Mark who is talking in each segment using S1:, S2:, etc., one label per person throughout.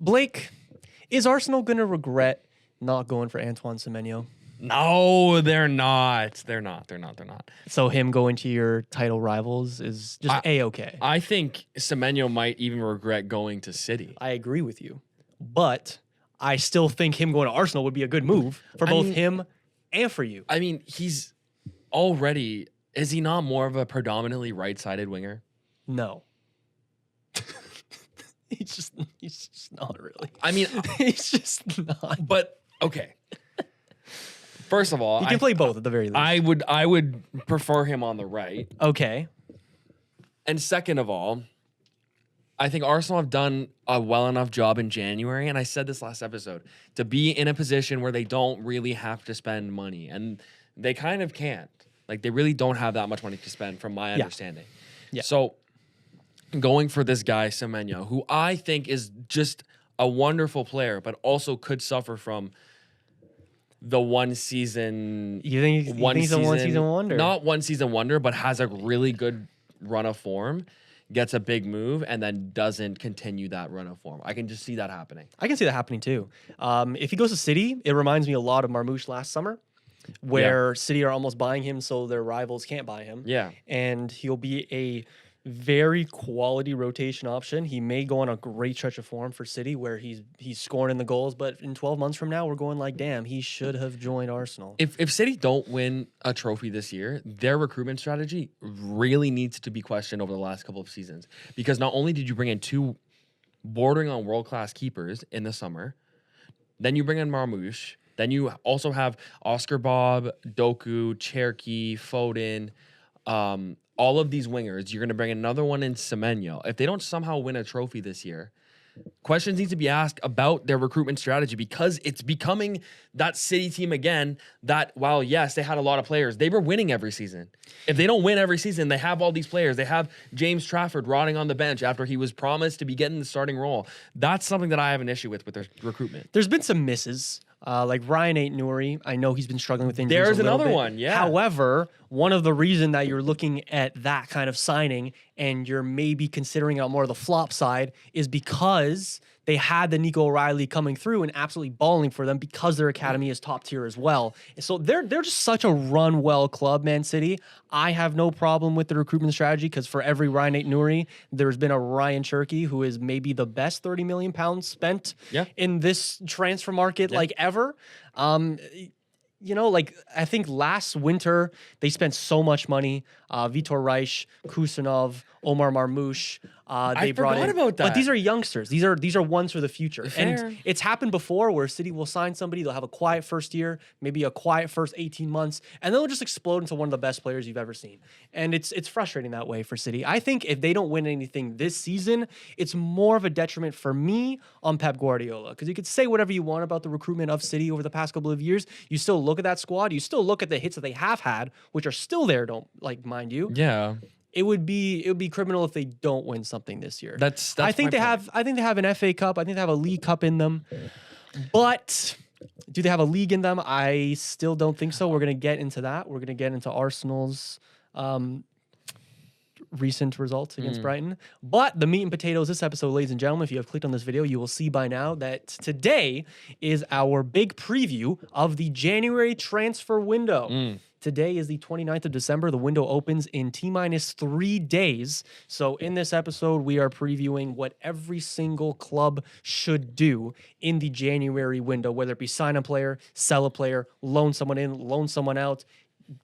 S1: Blake, is Arsenal going to regret not going for Antoine Semenyo?
S2: No, they're not. They're not.
S1: So him going to your title rivals is just A-okay.
S2: I think Semenyo might even regret going to City.
S1: I agree with you. But I still think him going to Arsenal would be a good move for both him and for you.
S2: I mean, he's already... Is he not more of a predominantly right-sided winger?
S1: No. He's just not really.
S2: I mean...
S1: he's just not.
S2: But, okay. First of all...
S1: He can play both at the very least.
S2: I would prefer him on the right.
S1: Okay.
S2: And second of all, I think Arsenal have done a well enough job in January, and I said this last episode, to be in a position where they don't really have to spend money. And they kind of can't. Like, they really don't have that much money to spend, from my understanding.
S1: Yeah.
S2: So, going for this guy, Semenyo, who I think is just a wonderful player, but also could suffer from the one season...
S1: You think he's a one-season wonder?
S2: Not one-season wonder, but has a really good run of form, gets a big move, and then doesn't continue that run of form. I can just see that happening.
S1: I can see that happening, too. If he goes to City, it reminds me a lot of Marmoush last summer, where City are almost buying him so their rivals can't buy him.
S2: Yeah.
S1: And he'll be a very quality rotation option. He may go on a great stretch of form for City where he's scoring in the goals, but in 12 months from now, we're going like, damn, he should have joined Arsenal.
S2: If City don't win a trophy this year, their recruitment strategy really needs to be questioned over the last couple of seasons. Because not only did you bring in two bordering on world-class keepers in the summer, then you bring in Marmoush, then you also have Oscar Bob, Doku, Cherki, Foden, all of these wingers. You're going to bring another one in Semenyo. If they don't somehow win a trophy this year, questions need to be asked about their recruitment strategy, because it's becoming that City team again that, while, yes, they had a lot of players, they were winning every season. If they don't win every season, they have all these players. They have James Trafford rotting on the bench after he was promised to be getting the starting role. That's something that I have an issue with their recruitment.
S1: There's been some misses. Like Ryan Ait-Nouri, I know he's been struggling with injuries.
S2: There's
S1: a little
S2: another
S1: bit.
S2: one, yeah.
S1: However, one of the reason that you're looking at that kind of signing and you're maybe considering out more of the flop side is because they had the Nico O'Reilly coming through and absolutely balling for them because their academy is top tier as well. So they're just such a run well club, Man City. I have no problem with the recruitment strategy because for every Ryan Ait-Nouri, there's been a Ryan Cherki who is maybe the best £30 million spent in this transfer market like ever. You know, like, I think last winter, they spent so much money. Vitor Reich, Kusanov, Omar Marmoush. They brought in
S2: about that.
S1: But these are youngsters. These are ones for the future.
S2: Fair.
S1: And it's happened before where City will sign somebody. They'll have a quiet first year, maybe a quiet first 18 months, and they'll just explode into one of the best players you've ever seen. And it's frustrating that way for City. I think if they don't win anything this season, it's more of a detriment for me on Pep Guardiola. Because you could say whatever you want about the recruitment of City over the past couple of years. You still look at that squad. You still look at the hits that they have had, which are still there, mind you.
S2: Yeah.
S1: It would be criminal if they don't win something this year.
S2: That's
S1: I think
S2: my
S1: they
S2: point.
S1: have an FA Cup. I think they have a League Cup in them. But do they have a league in them? I still don't think so. We're going to get into that. We're going to get into Arsenal's recent results against Brighton. But the meat and potatoes this episode, ladies and gentlemen, if you have clicked on this video, you will see by now that today is our big preview of the January transfer window. Today is the 29th of December. The window opens in T-minus 3 days. So in this episode, we are previewing what every single club should do in the January window, whether it be sign a player, sell a player, loan someone in, loan someone out,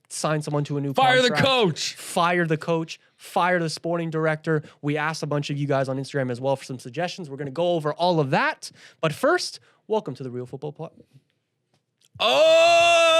S1: sign someone to a new
S2: Fire
S1: contract.
S2: the coach.
S1: Fire the coach. Fire the sporting director. We asked a bunch of you guys on Instagram as well for some suggestions. We're going to go over all of that. But first, welcome to the Real Football Plot.
S2: Oh!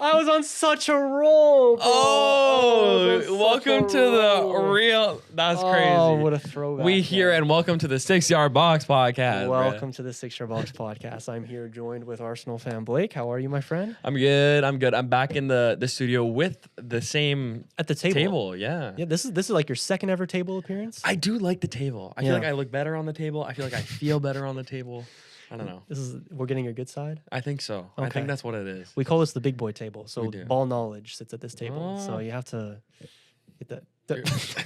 S1: I was on such a roll, bro.
S2: Welcome to the real... That's crazy.
S1: Oh, what a throwback.
S2: We here, and welcome to the 6 Yard Box podcast.
S1: Welcome to the 6 Yard Box podcast. I'm here joined with Arsenal fan Blake. How are you, my friend?
S2: I'm good. I'm back in the studio with the same...
S1: At the table.
S2: Yeah.
S1: Yeah, this is like your second ever table appearance?
S2: I do like the table. I feel like I look better on the table. I feel like I feel better on the table. I don't know.
S1: We're getting your good side?
S2: I think so. Okay. I think that's what it is.
S1: We call this the big boy table. So ball knowledge sits at this table. So you have to get that.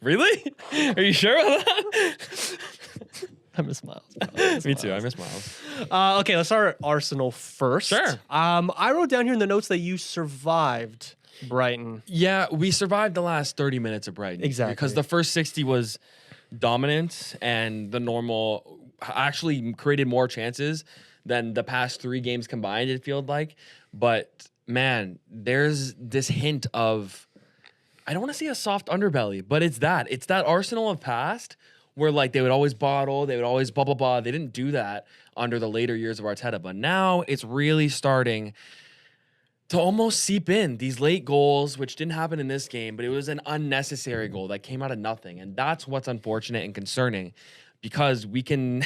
S2: Really? Are you sure about that?
S1: I miss Miles. Bro. I miss
S2: Me too. I
S1: Miles.
S2: miss Miles.
S1: Okay, let's start at Arsenal first.
S2: Sure.
S1: I wrote down here in the notes that you survived Brighton.
S2: Yeah, we survived the last 30 minutes of Brighton.
S1: Exactly.
S2: Because the first 60 was dominant, and the normal actually created more chances than the past 3 games combined, it felt like. But, man, there's this hint of, I don't want to say a soft underbelly, but it's that. It's that Arsenal of past where, like, they would always bottle, they would always blah, blah, blah. They didn't do that under the later years of Arteta. But now it's really starting to almost seep in. These late goals, which didn't happen in this game, but it was an unnecessary goal that came out of nothing. And that's what's unfortunate and concerning, because we can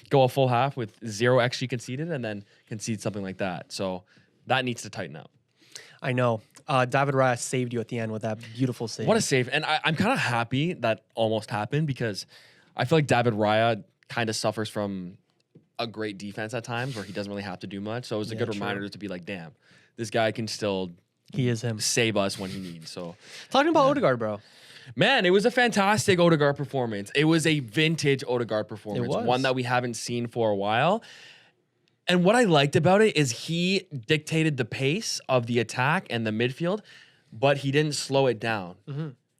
S2: go a full half with 0 XG conceded and then concede something like that. So that needs to tighten up.
S1: I know. David Raya saved you at the end with that beautiful save.
S2: What a save. And I'm kind of happy that almost happened, because I feel like David Raya kind of suffers from a great defense at times where he doesn't really have to do much. So it was a good reminder to be like, damn, this guy can still
S1: He is him.
S2: save us when he needs. So
S1: Talking about Odegaard, bro.
S2: man, it was a fantastic Odegaard performance. It was a vintage Odegaard performance,
S1: was.
S2: one that we haven't seen for a while. And what I liked about it is he dictated the pace of the attack and the midfield, but he didn't slow it down.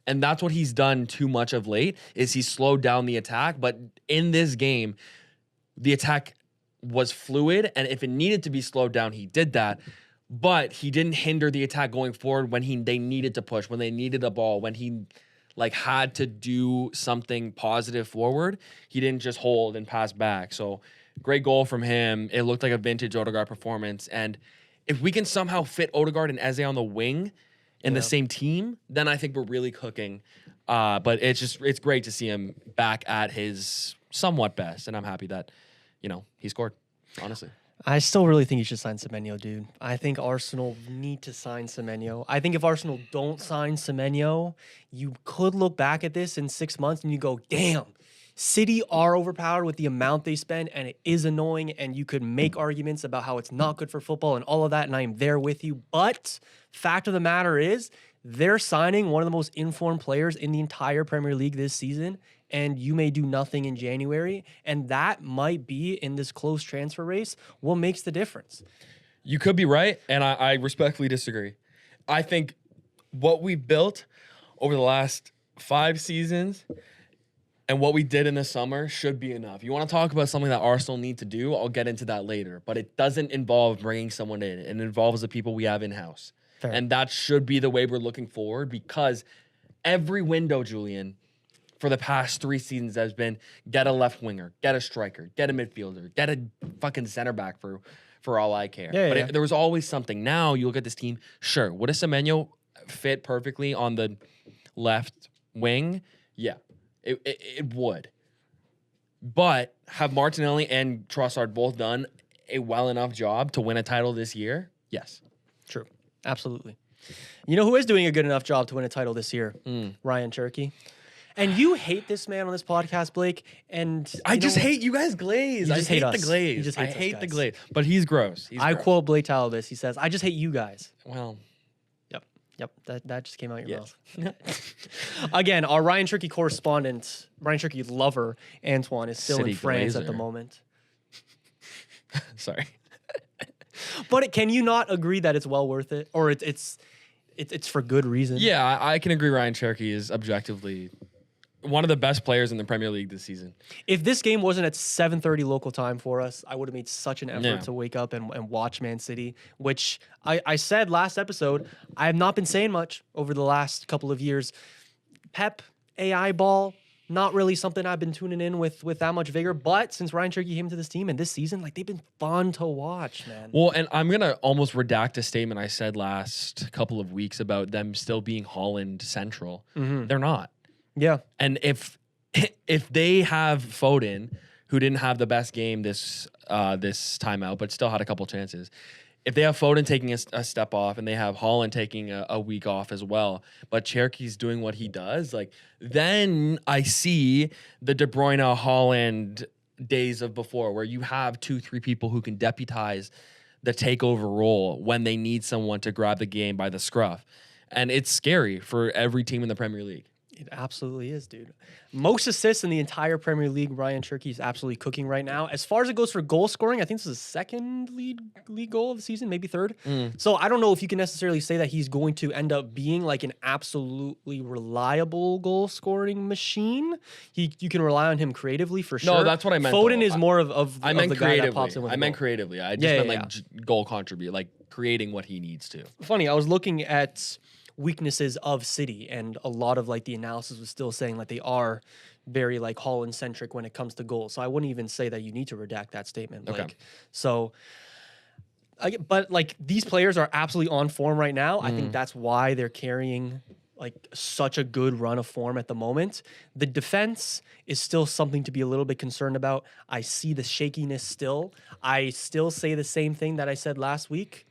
S2: And that's what he's done too much of late, is he slowed down the attack. But in this game, the attack was fluid, and if it needed to be slowed down, he did that. But he didn't hinder the attack going forward when they needed to push, when they needed a ball, when he like had to do something positive forward. He didn't just hold and pass back. So great goal from him. It looked like a vintage Odegaard performance. And if we can somehow fit Odegaard and Eze on the wing in the same team, then I think we're really cooking. But it's great to see him back at his somewhat best. And I'm happy that, he scored, honestly.
S1: I still really think you should sign Semenyo, dude. I think Arsenal need to sign Semenyo. I think if Arsenal don't sign Semenyo, you could look back at this in 6 months and you go, damn, City are overpowered with the amount they spend, and it is annoying, and you could make arguments about how it's not good for football and all of that, and I am there with you. But fact of the matter is, they're signing one of the most informed players in the entire Premier League this season, and you may do nothing in January, and that might be, in this close transfer race, what makes the difference.
S2: You could be right, and I respectfully disagree. I think what we've built over the last 5 seasons and what we did in the summer should be enough. You want to talk about something that Arsenal need to do? I'll get into that later, but it doesn't involve bringing someone in. It involves the people we have in-house.
S1: Fair.
S2: And that should be the way we're looking forward, because every window, Julian, for the past 3 seasons has been get a left winger, get a striker, get a midfielder, get a fucking center back for all I care. But there was always something. Now you look at this team, sure, would a Semenyo fit perfectly on the left wing? Yeah, it would. But have Martinelli and Trossard both done a well enough job to win a title this year? Yes.
S1: True. Absolutely. You know who is doing a good enough job to win a title this year? Ryan Cherky. And you hate this man on this podcast, Blake. And
S2: I just hate you guys glaze.
S1: You just
S2: I
S1: hate
S2: hate
S1: us.
S2: the glaze.
S1: You just
S2: I
S1: hate us,
S2: hate the
S1: guys.
S2: glaze. But he's gross.
S1: I quote Blake Talibus. He says, I just hate you guys.
S2: Well,
S1: Yep. That just came out your
S2: yes.
S1: mouth. Again, our Ryan Cherky correspondent, Ryan Cherky lover, Antoine, is still
S2: City
S1: in France at the
S2: Glazer.
S1: moment.
S2: Sorry.
S1: But can you not agree that it's well worth it? Or it's for good reason?
S2: Yeah, I can agree Ryan Cherky is objectively one of the best players in the Premier League this season.
S1: If this game wasn't at 7:30 local time for us, I would have made such an effort
S2: Yeah.
S1: to wake up and watch Man City, which I said last episode, I have not been saying much over the last couple of years. Pep, AI ball, not really something I've been tuning in with that much vigor. But since Ryan Cherky came to this team and this season, like, they've been fun to watch, man.
S2: Well, and I'm going to almost redact a statement I said last couple of weeks about them still being Holland central. They're not.
S1: Yeah.
S2: And if they have Foden, who didn't have the best game this time out, but still had a couple chances, if they have Foden taking a step off and they have Holland taking a week off as well, but Cherky's doing what he does, like, then I see the De Bruyne Holland days of before, where you have 2-3 people who can deputize the takeover role when they need someone to grab the game by the scruff. And it's scary for every team in the Premier League.
S1: It absolutely is, dude. Most assists in the entire Premier League. Ryan Cherky is absolutely cooking right now. As far as it goes for goal scoring, I think this is his second league goal of the season, maybe third. So I don't know if you can necessarily say that he's going to end up being like an absolutely reliable goal scoring machine. You can rely on him creatively for sure.
S2: No, that's what I meant.
S1: Foden
S2: though.
S1: is more of
S2: I
S1: of
S2: meant
S1: the guy that pops
S2: creatively.
S1: in with
S2: I
S1: the
S2: meant
S1: goal.
S2: creatively. I just
S1: Yeah,
S2: meant
S1: yeah,
S2: like goal contribute, like creating what he needs to.
S1: Funny, I was looking at weaknesses of City, and a lot of like the analysis was still saying that they are very like Holland centric when it comes to goals. So I wouldn't even say that you need to redact that statement.
S2: Okay.
S1: Like, so, but like these players are absolutely on form right now. I think that's why they're carrying like such a good run of form at the moment. The defense is still something to be a little bit concerned about. I see the shakiness still. I still say the same thing that I said last week.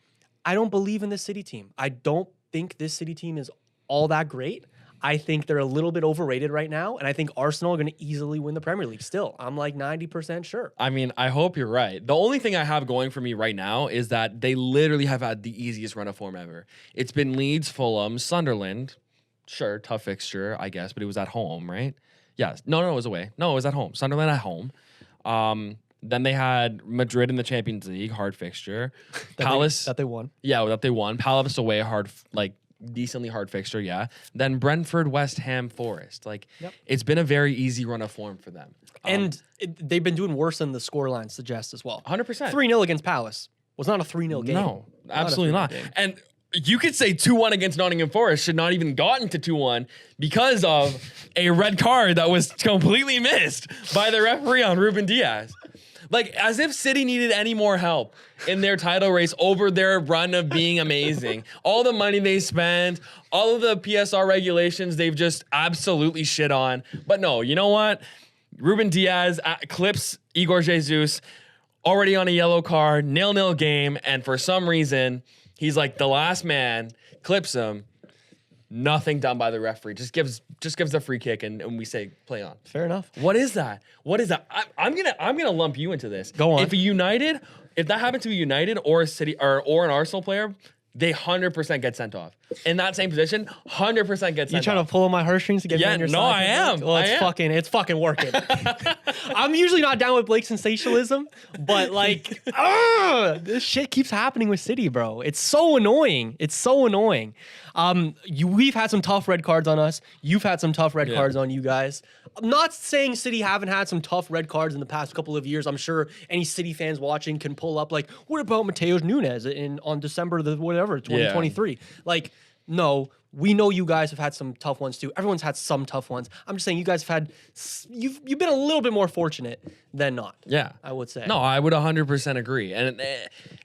S1: I don't believe in this City team. I don't think this City team is all that great. I think they're a little bit overrated right now, and I think Arsenal are going to easily win the Premier League still. I'm like 90% sure.
S2: I mean, I hope you're right. The only thing I have going for me right now is that they literally have had the easiest run of form ever. It's been Leeds, Fulham, Sunderland. Sure, tough fixture, I guess, but it was at home, right? Yes. No, it was away. No, it was at home. Sunderland at home. Then they had Madrid in the Champions League, hard fixture. Palace
S1: that they won.
S2: Yeah, that they won. Palace away, decently hard fixture, yeah. Then Brentford, West Ham, Forest. It's been a very easy run of form for them.
S1: And they've been doing worse than the scoreline suggests as well.
S2: 100%.
S1: 3-0 against Palace was not a 3-0 game.
S2: No, absolutely not.
S1: 3-0 game.
S2: And you could say 2-1 against Nottingham Forest should not even gotten to 2-1 because of a red card that was completely missed by the referee on Ruben Diaz. Like, as if City needed any more help in their title race over their run of being amazing. All the money they spent, all of the PSR regulations they've just absolutely shit on. But no, you know what? Ruben Diaz clips Igor Jesus already on a yellow card, 0-0 game, and for some reason, he's like the last man, clips him. Nothing done by the referee. Just gives the free kick and we say play on.
S1: Fair enough.
S2: What is that? What is that? I'm gonna lump you into this.
S1: Go on.
S2: If that happened to a United or a City or an Arsenal player, they 100% get sent off. In that same position, 100% get sent off.
S1: You trying to pull on my heartstrings to get me on your side?
S2: No, I am.
S1: Well, it's fucking working. I'm usually not down with Blake's sensationalism, but like, this shit keeps happening with City, bro. It's so annoying. It's so annoying. We've had some tough red cards on us. You've had some tough red cards on you guys. I'm not saying City haven't had some tough red cards in the past couple of years. I'm sure any City fans watching can pull up like, what about Mateus Nunes on December 2023? Like, no, we know you guys have had some tough ones too. Everyone's had some tough ones. I'm just saying you guys have had, you've been a little bit more fortunate than not.
S2: Yeah,
S1: I would say.
S2: No, I would 100% agree. And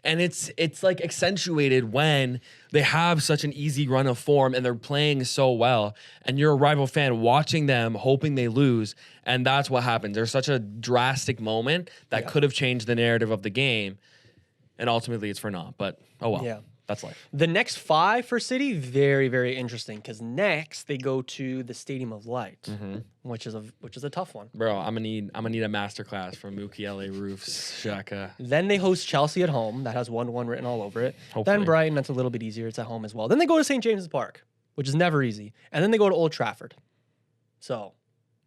S2: it's like accentuated when they have such an easy run of form and they're playing so well, and you're a rival fan watching them, hoping they lose, and that's what happens. There's such a drastic moment that could have changed the narrative of the game, and ultimately it's for naught. But oh well. Yeah. That's life.
S1: The next 5 for City, very, very interesting, because next they go to the Stadium of Light, which is a tough one.
S2: Bro, I'm gonna need a masterclass from Mukiele Roofs Shaka.
S1: Then they host Chelsea at home. That has 1-1 written all over it.
S2: Hopefully.
S1: Then Brighton, that's a little bit easier. It's at home as well. Then they go to St. James's Park, which is never easy. And then they go to Old Trafford. So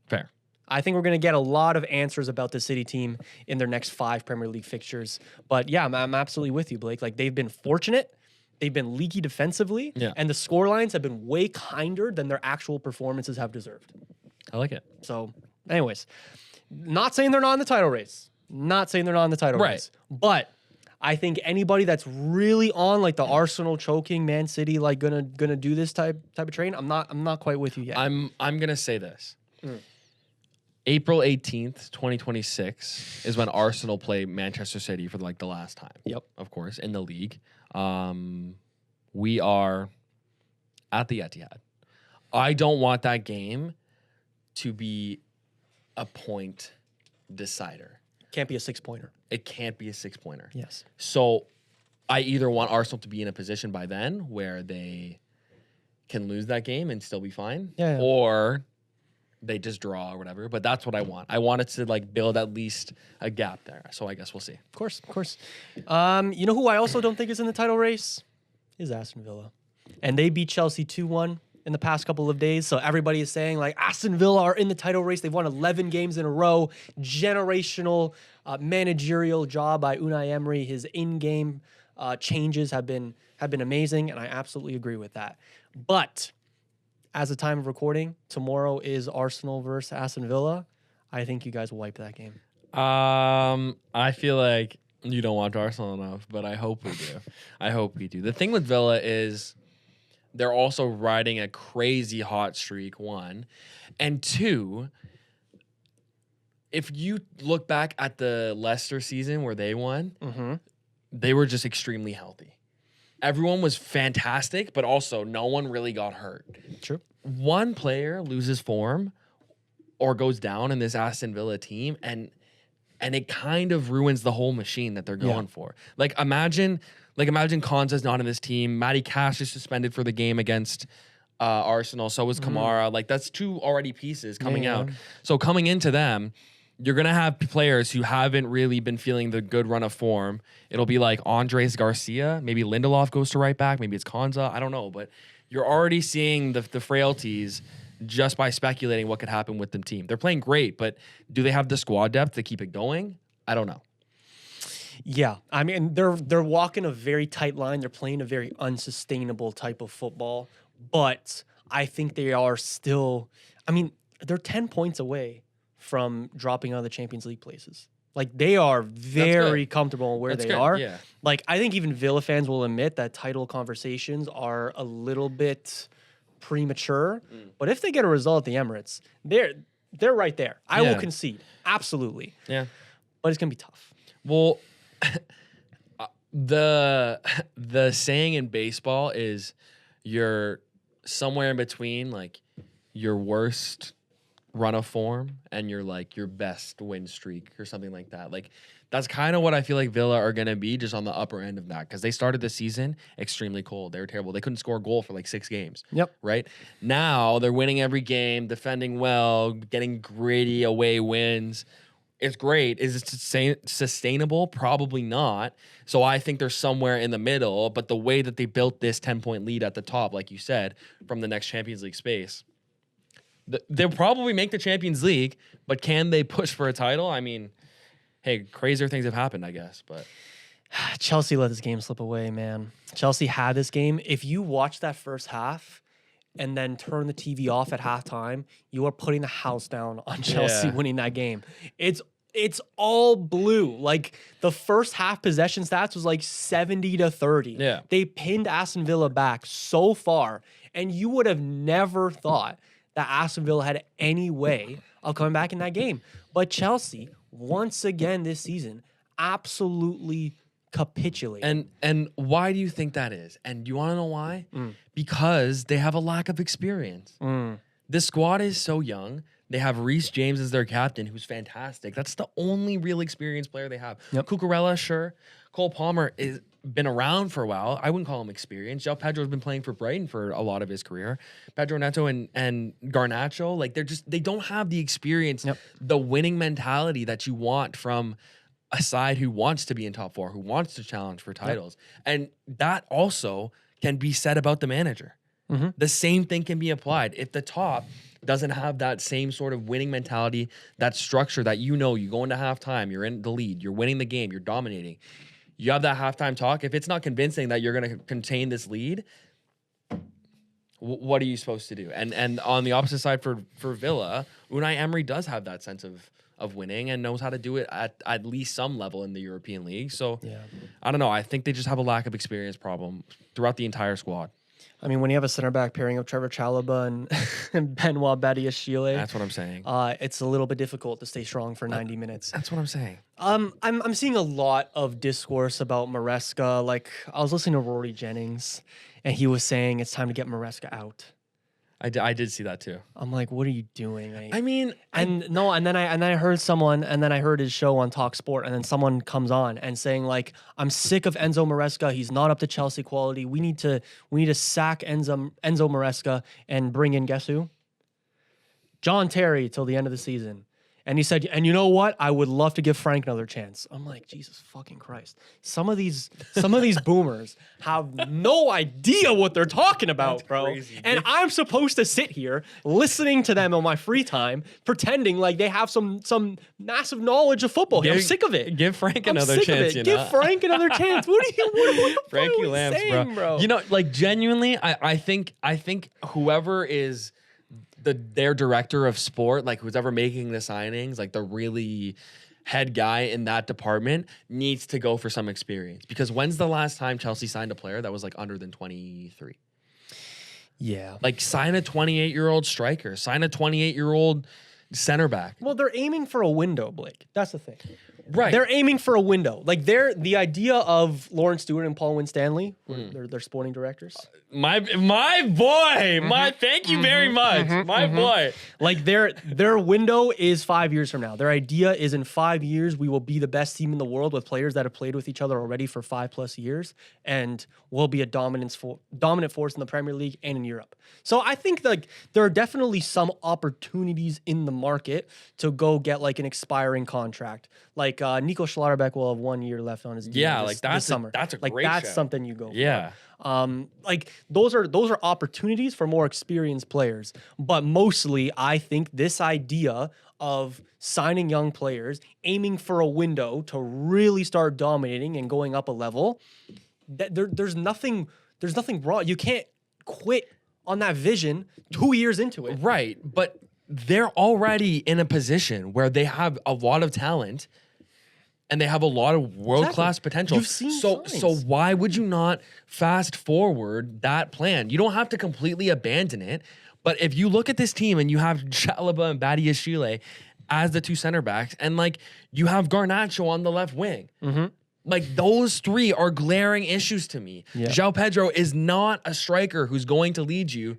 S2: fair.
S1: I think we're going to get a lot of answers about the City team in their next 5 Premier League fixtures. But yeah, I'm absolutely with you, Blake. Like, they've been fortunate. They've been leaky defensively, and the scorelines have been way kinder than their actual performances have deserved.
S2: I like it.
S1: So, anyways, not saying they're not in the title race. Not saying they're not in the title race. But I think anybody that's really on like the Arsenal choking Man City, like gonna do this type of train, I'm not quite with you yet.
S2: I'm gonna say this. April 18th, 2026 is when Arsenal play Manchester City for like the last time.
S1: Yep.
S2: Of course, in the league. We are at the Etihad. I don't want that game to be a point decider.
S1: Can't be a 6-pointer.
S2: It can't be a 6-pointer.
S1: Yes.
S2: So I either want Arsenal to be in a position by then where they can lose that game and still be fine, or they just draw or whatever. But that's what I want. I want it to like build at least a gap there. So I guess we'll see.
S1: Of course. You know who I also don't think is in the title race? Is Aston Villa. And they beat Chelsea 2-1 in the past couple of days. So everybody is saying like Aston Villa are in the title race. They've won 11 games in a row. Generational managerial job by Unai Emery. His in-game changes have been amazing, and I absolutely agree with that. But as the time of recording, tomorrow is Arsenal versus Aston Villa. I think you guys will wipe that game.
S2: I feel like you don't watch Arsenal enough, but I hope we do. I hope we do. The thing with Villa is they're also riding a crazy hot streak, one. And two, if you look back at the Leicester season where they won, they were just extremely healthy. Everyone was fantastic, but also no one really got hurt.
S1: True.
S2: One player loses form or goes down in this Aston Villa team, and it kind of ruins the whole machine that they're going for. Like imagine Konza's not in this team. Matty Cash is suspended for the game against Arsenal. So was Kamara. Like that's two already pieces coming out. So coming into them, you're going to have players who haven't really been feeling the good run of form. It'll be like Andres Garcia. Maybe Lindelof goes to right back. Maybe it's Konza. I don't know. But you're already seeing the frailties just by speculating what could happen with the team. They're playing great, but do they have the squad depth to keep it going? I don't know.
S1: Yeah. I mean, they're walking a very tight line. They're playing a very unsustainable type of football. But I think they are still, I mean, they're 10 points away from dropping out of the Champions League places. Like they are very comfortable where they are.
S2: Yeah.
S1: Like I think even Villa fans will admit that title conversations are a little bit premature. But if they get a result at the Emirates, they're right there. I will concede. Absolutely.
S2: Yeah.
S1: But it's gonna be tough.
S2: Well, the saying in baseball is you're somewhere in between like your worst run of form and your best win streak or something like that. Like that's kind of what I feel like Villa are going to be, just on the upper end of that, because they started the season extremely cold. They were terrible. They couldn't score a goal for like 6 games.
S1: Yep.
S2: Right? Now they're winning every game, defending well, getting gritty away wins. It's great. Is it sustainable? Probably not. So I think they're somewhere in the middle, but the way that they built this 10-point lead at the top, like you said, from the next Champions League space, they'll probably make the Champions League, but can they push for a title? I mean, hey, crazier things have happened, I guess. But
S1: Chelsea let this game slip away, man. Chelsea had this game. If you watch that first half and then turn the TV off at halftime, you are putting the house down on Chelsea winning that game. It's all blue. Like the first half possession stats was like 70-30.
S2: Yeah.
S1: They pinned Aston Villa back so far, and you would have never thought that Aston Villa had any way of coming back in that game. But Chelsea, once again this season, absolutely capitulated.
S2: And why do you think that is? And do you want to know why? Because they have a lack of experience. This squad is so young. They have Reece James as their captain, who's fantastic. That's the only real experienced player they have. Cucurella, sure. Cole Palmer is been around for a while. I wouldn't call him experienced. João Pedro's been playing for Brighton for a lot of his career. Pedro Neto and Garnacho, like they don't have the experience, the winning mentality that you want from a side who wants to be in top 4, who wants to challenge for titles. And that also can be said about the manager. The same thing can be applied. If the top doesn't have that same sort of winning mentality, that structure that you go into halftime, you're in the lead, you're winning the game, you're dominating. You have that halftime talk. If it's not convincing that you're going to contain this lead, what are you supposed to do? And on the opposite side for Villa, Unai Emery does have that sense of winning and knows how to do it at least some level in the European League. So I don't know. I think they just have a lack of experience problem throughout the entire squad.
S1: I mean, when you have a center back pairing of Trevor Chalobah and Benoit Badiashile,
S2: that's what I'm saying.
S1: It's a little bit difficult to stay strong for 90 minutes.
S2: That's what I'm saying.
S1: I'm seeing a lot of discourse about Maresca. Like I was listening to Rory Jennings, and he was saying it's time to get Maresca out.
S2: I did see that too.
S1: I'm like, what are you doing?
S2: And
S1: then I heard someone, and then I heard his show on Talk Sport, and then someone comes on and saying like, I'm sick of Enzo Maresca. He's not up to Chelsea quality. We need to sack Enzo Maresca and bring in, guess who? John Terry till the end of the season. And he said, and you know what? I would love to give Frank another chance. I'm like, Jesus fucking Christ. Some of these boomers have no idea what they're talking about, bro.
S2: crazy.
S1: And I'm supposed to sit here listening to them on my free time, pretending like they have some massive knowledge of football. I'm sick of it.
S2: Give Frank
S1: I'm
S2: another
S1: sick
S2: chance.
S1: of it. Give Frank another chance. What the
S2: Frankie
S1: fuck are we
S2: Lambs,
S1: saying, bro?
S2: You know, like genuinely, I think whoever is their director of sport, like who's ever making the signings, like the really head guy in that department, needs to go for some experience. Because when's the last time Chelsea signed a player that was like under than 23?
S1: Yeah.
S2: Like sign a 28-year-old striker, sign a 28-year-old center back.
S1: Well, they're aiming for a window, Blake. That's the thing.
S2: Right.
S1: They're aiming for a window. Like the idea of Lawrence Stewart and Paul Winstanley, they're sporting directors.
S2: My boy, thank you very much, my boy.
S1: Like their window is 5 years from now. Their idea is in 5 years we will be the best team in the world with players that have played with each other already for 5+ years, and we'll be a dominant force in the Premier League and in Europe. So I think like there are definitely some opportunities in the market to go get like an expiring contract. Like Nico Schlotterbeck will have 1 year left on his deal.
S2: Yeah,
S1: this,
S2: like that's
S1: this summer.
S2: that's a
S1: like
S2: great
S1: that's
S2: shout.
S1: something you go for.
S2: Yeah.
S1: Like those are opportunities for more experienced players. But mostly I think this idea of signing young players, aiming for a window to really start dominating and going up a level, that there's nothing wrong. You can't quit on that vision 2 years into it.
S2: Right, but they're already in a position where they have a lot of talent and they have a lot of world-class potential.
S1: You've seen
S2: so
S1: signs.
S2: why would you not fast forward that plan? You don't have to completely abandon it, but if you look at this team and you have Chalobah and Badiashile as the two center backs, and like you have Garnacho on the left wing, like those three are glaring issues to me.
S1: Yeah.
S2: João Pedro is not a striker who's going to lead you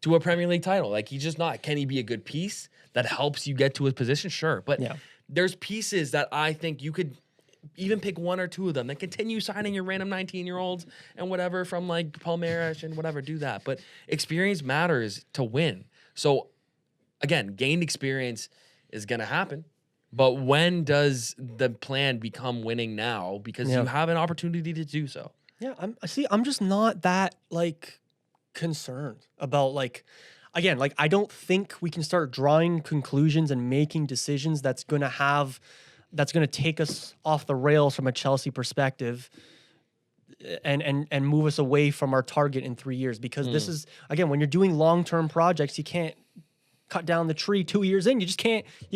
S2: to a Premier League title. Like he's just not. Can he be a good piece that helps you get to his position? Sure. But there's pieces that I think you could even pick one or two of them, then continue signing your random 19-year-olds and whatever from like Palmeiras and whatever, do that. But experience matters to win. So again, gained experience is going to happen. But when does the plan become winning now? Because you have an opportunity to do so.
S1: Yeah, I'm just not that like concerned about like, again, like I don't think we can start drawing conclusions and making decisions that's going to take us off the rails from a Chelsea perspective and move us away from our target in 3 years. Because this is, again, when you're doing long-term projects, you can't cut down the tree 2 years in. You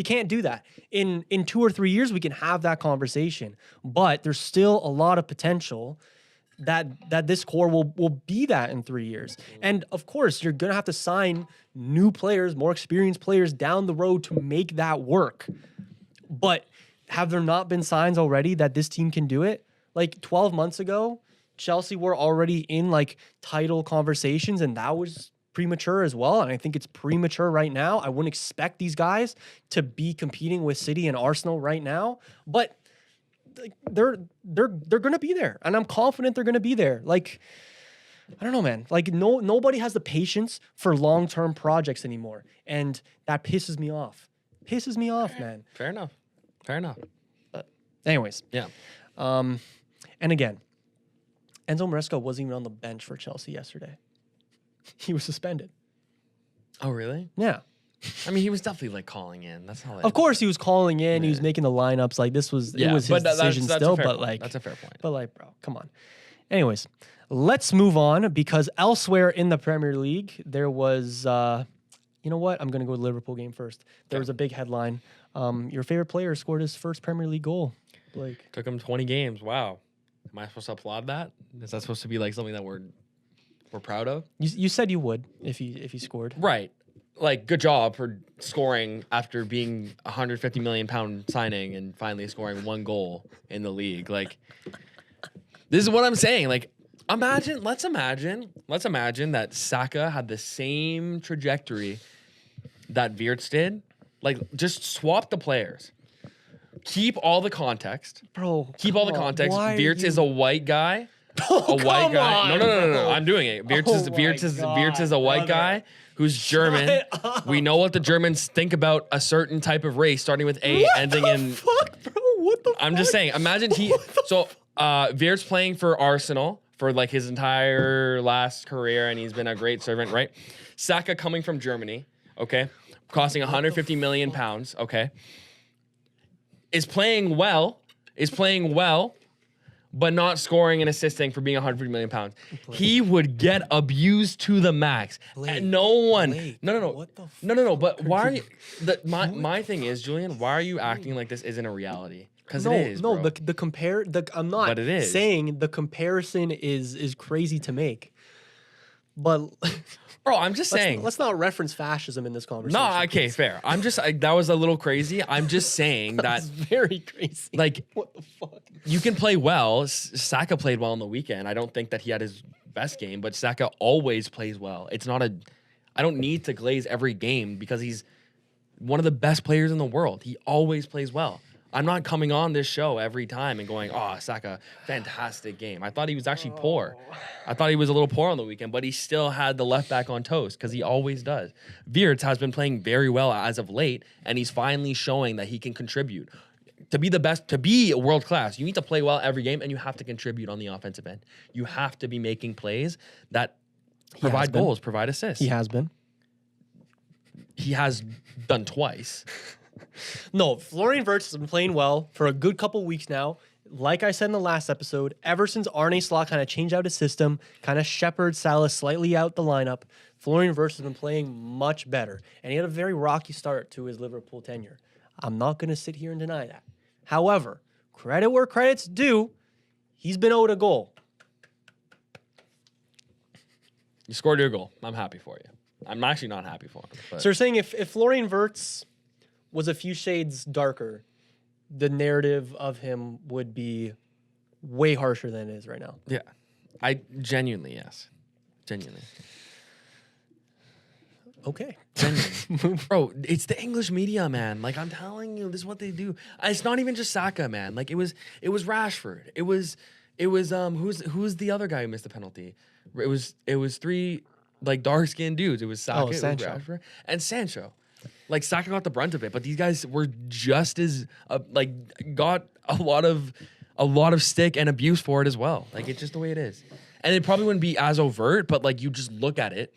S1: can't do that. In 2 or 3 years, we can have that conversation. But there's still a lot of potential that this core will be that in 3 years. And of course, you're going to have to sign new players, more experienced players down the road to make that work. But have there not been signs already that this team can do it? Like 12 months ago, Chelsea were already in like title conversations, and that was premature as well. And I think it's premature right now. I wouldn't expect these guys to be competing with City and Arsenal right now, but they're going to be there, and I'm confident they're going to be there. Like, I don't know, man. Like nobody has the patience for long-term projects anymore, and that pisses me off. Man.
S2: Fair enough.
S1: Anyways,
S2: Yeah.
S1: and again, Enzo Maresca wasn't even on the bench for Chelsea yesterday. He was suspended.
S2: Oh, really?
S1: Yeah.
S2: I mean, he was definitely like calling in. That's how.
S1: Of course, he was calling in. He was making the lineups. Like it was his decision still. But like,
S2: that's a fair point.
S1: But like, bro, come on. Anyways, let's move on, because elsewhere in the Premier League, there was, you know what? I'm going to go with the Liverpool game first. There was a big headline. Your favorite player scored his first Premier League goal. Like,
S2: Took him 20 games. Wow. Am I supposed to applaud that? Is that supposed to be like something that we're proud of?
S1: you said you would if he scored.
S2: Right. Like, good job for scoring after being a £150 million signing and finally scoring one goal in the league. Like, this is what I'm saying. Like, let's imagine that Saka had the same trajectory that Wirtz did. Like, just swap the players. Keep all the context.
S1: Bro,
S2: Keep all the context. Wirtz is a white guy.
S1: Oh,
S2: a white guy.
S1: on,
S2: No. I'm doing it. Wirtz is a white guy who's German.
S1: up.
S2: We know what the Germans think about a certain type of race, starting with A, ending in.
S1: Fuck, bro. What the
S2: I'm just saying. Imagine he. So Veer's playing for Arsenal for like his entire last career, and he's been a great servant, right? Saka coming from Germany, okay, costing 150 million pounds, okay, is playing well, but not scoring and assisting for being 150 million pounds. He would get abused to the max. And no one. No.
S1: What the
S2: No. But why are you? My thing is, Julian, why are you acting like this isn't a reality? Because it is.
S1: No,
S2: bro.
S1: I'm not
S2: But it is.
S1: saying the comparison is crazy to make. But
S2: Bro, I'm just saying.
S1: let's not reference fascism in this conversation.
S2: No, okay, fair. I'm just that was a little crazy. I'm just saying that
S1: That's very crazy.
S2: like
S1: What the fuck?
S2: you can play well. Saka played well on the weekend. I don't think that he had his best game, but Saka always plays well. It's not I don't need to glaze every game because he's one of the best players in the world. He always plays well. I'm not coming on this show every time and going, oh, Saka, fantastic game. I thought he was actually poor. I thought he was a little poor on the weekend, but he still had the left back on toast because he always does. Wirtz has been playing very well as of late, and he's finally showing that he can contribute. To be the best, to be world class, you need to play well every game, and you have to contribute on the offensive end. You have to be making plays that provide goals, provide assists.
S1: He has been.
S2: He has done twice.
S1: No, Florian Wirtz has been playing well for a good couple weeks now. Like I said in the last episode, ever since Arne Slot kind of changed out his system, kind of shepherded Salah slightly out the lineup, Florian Wirtz has been playing much better. And he had a very rocky start to his Liverpool tenure. I'm not going to sit here and deny that. However, credit where credit's due, he's been owed a goal.
S2: You scored your goal. I'm happy for you. I'm actually not happy for him. But.
S1: So you're saying if Florian Wirtz was a few shades darker, the narrative of him would be way harsher than it is right now.
S2: Yeah. I genuinely, yes. Genuinely.
S1: Okay.
S2: Genuinely. Bro, it's the English media, man. Like I'm telling you, this is what they do. It's not even just Saka, man. Like it was Rashford. It was who's the other guy who missed the penalty? It was three like dark-skinned dudes. It was Saka, it was Rashford, and Sancho. Like Saka got the brunt of it, but these guys were just as got a lot of stick and abuse for it as well. Like it's just the way it is, and it probably wouldn't be as overt, but like you just look at it,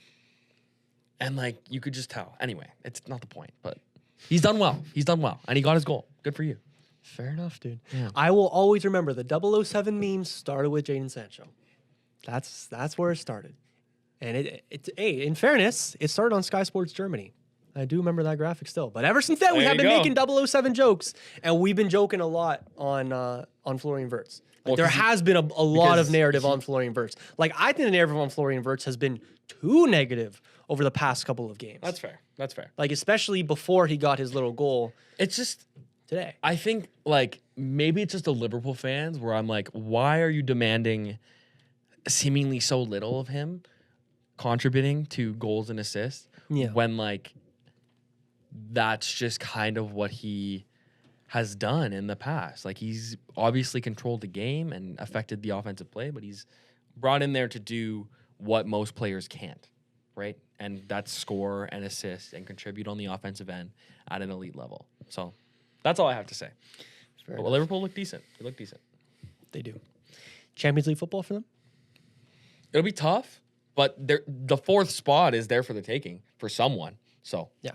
S2: and like you could just tell. Anyway, it's not the point, but he's done well. He's done well, and he got his goal. Good for you.
S1: Fair enough, dude.
S2: Yeah.
S1: I will always remember the 007 memes started with Jadon Sancho. That's where it started, and hey, in fairness, it started on Sky Sports Germany. I do remember that graphic still. But ever since then, we have been making 007 jokes. And we've been joking a lot on Florian Wirtz. Like, there has been a lot of narrative on Florian Wirtz. Like, I think the narrative on Florian Wirtz has been too negative over the past couple of games.
S2: That's fair. That's fair.
S1: Like, especially before he got his little goal
S2: It's just,
S1: today.
S2: I think like maybe it's just the Liverpool fans where I'm like, why are you demanding seemingly so little of him contributing to goals and assists when like that's just kind of what he has done in the past. Like he's obviously controlled the game and affected the offensive play, but he's brought in there to do what most players can't, right? And that's score and assist and contribute on the offensive end at an elite level. So that's all I have to say. But Liverpool look decent. They look decent.
S1: They do. Champions League football for them?
S2: It'll be tough, but the fourth spot is there for the taking for someone. So
S1: yeah.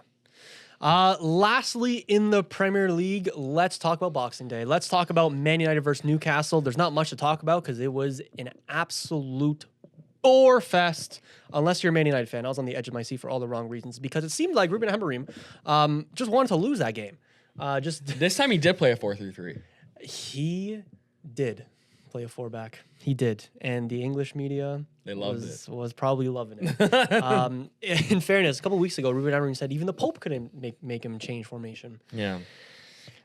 S1: Lastly, in the Premier League, let's talk about Boxing Day. Let's talk about Man United versus Newcastle. There's not much to talk about because it was an absolute bore fest. Unless you're a Man United fan, I was on the edge of my seat for all the wrong reasons because it seemed like Ruben Amorim just wanted to lose that game.
S2: This time he did play a 4-3-3.
S1: He did play a 4-back. He did, and the English media was probably loving it. In fairness, a couple of weeks ago, Ruben Amorim said even the Pope couldn't make him change formation.
S2: Yeah.
S1: And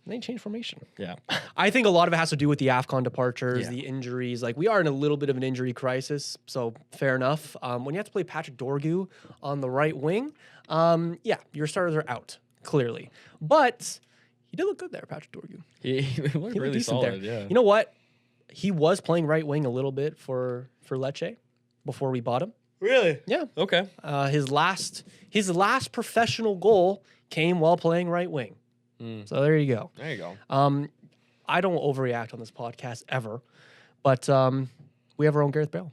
S1: they changed formation.
S2: Yeah.
S1: I think a lot of it has to do with the AFCON departures, the injuries. Like, we are in a little bit of an injury crisis, so fair enough. When you have to play Patrick Dorgu on the right wing, your starters are out, clearly. But he did look good there, Patrick Dorgu.
S2: He looked really solid, yeah.
S1: You know what? He was playing right wing a little bit for Lecce before we bought him.
S2: Really?
S1: Yeah.
S2: Okay.
S1: His last professional goal came while playing right wing. So there you go.
S2: There you go.
S1: I don't overreact on this podcast ever, but we have our own Gareth Bale.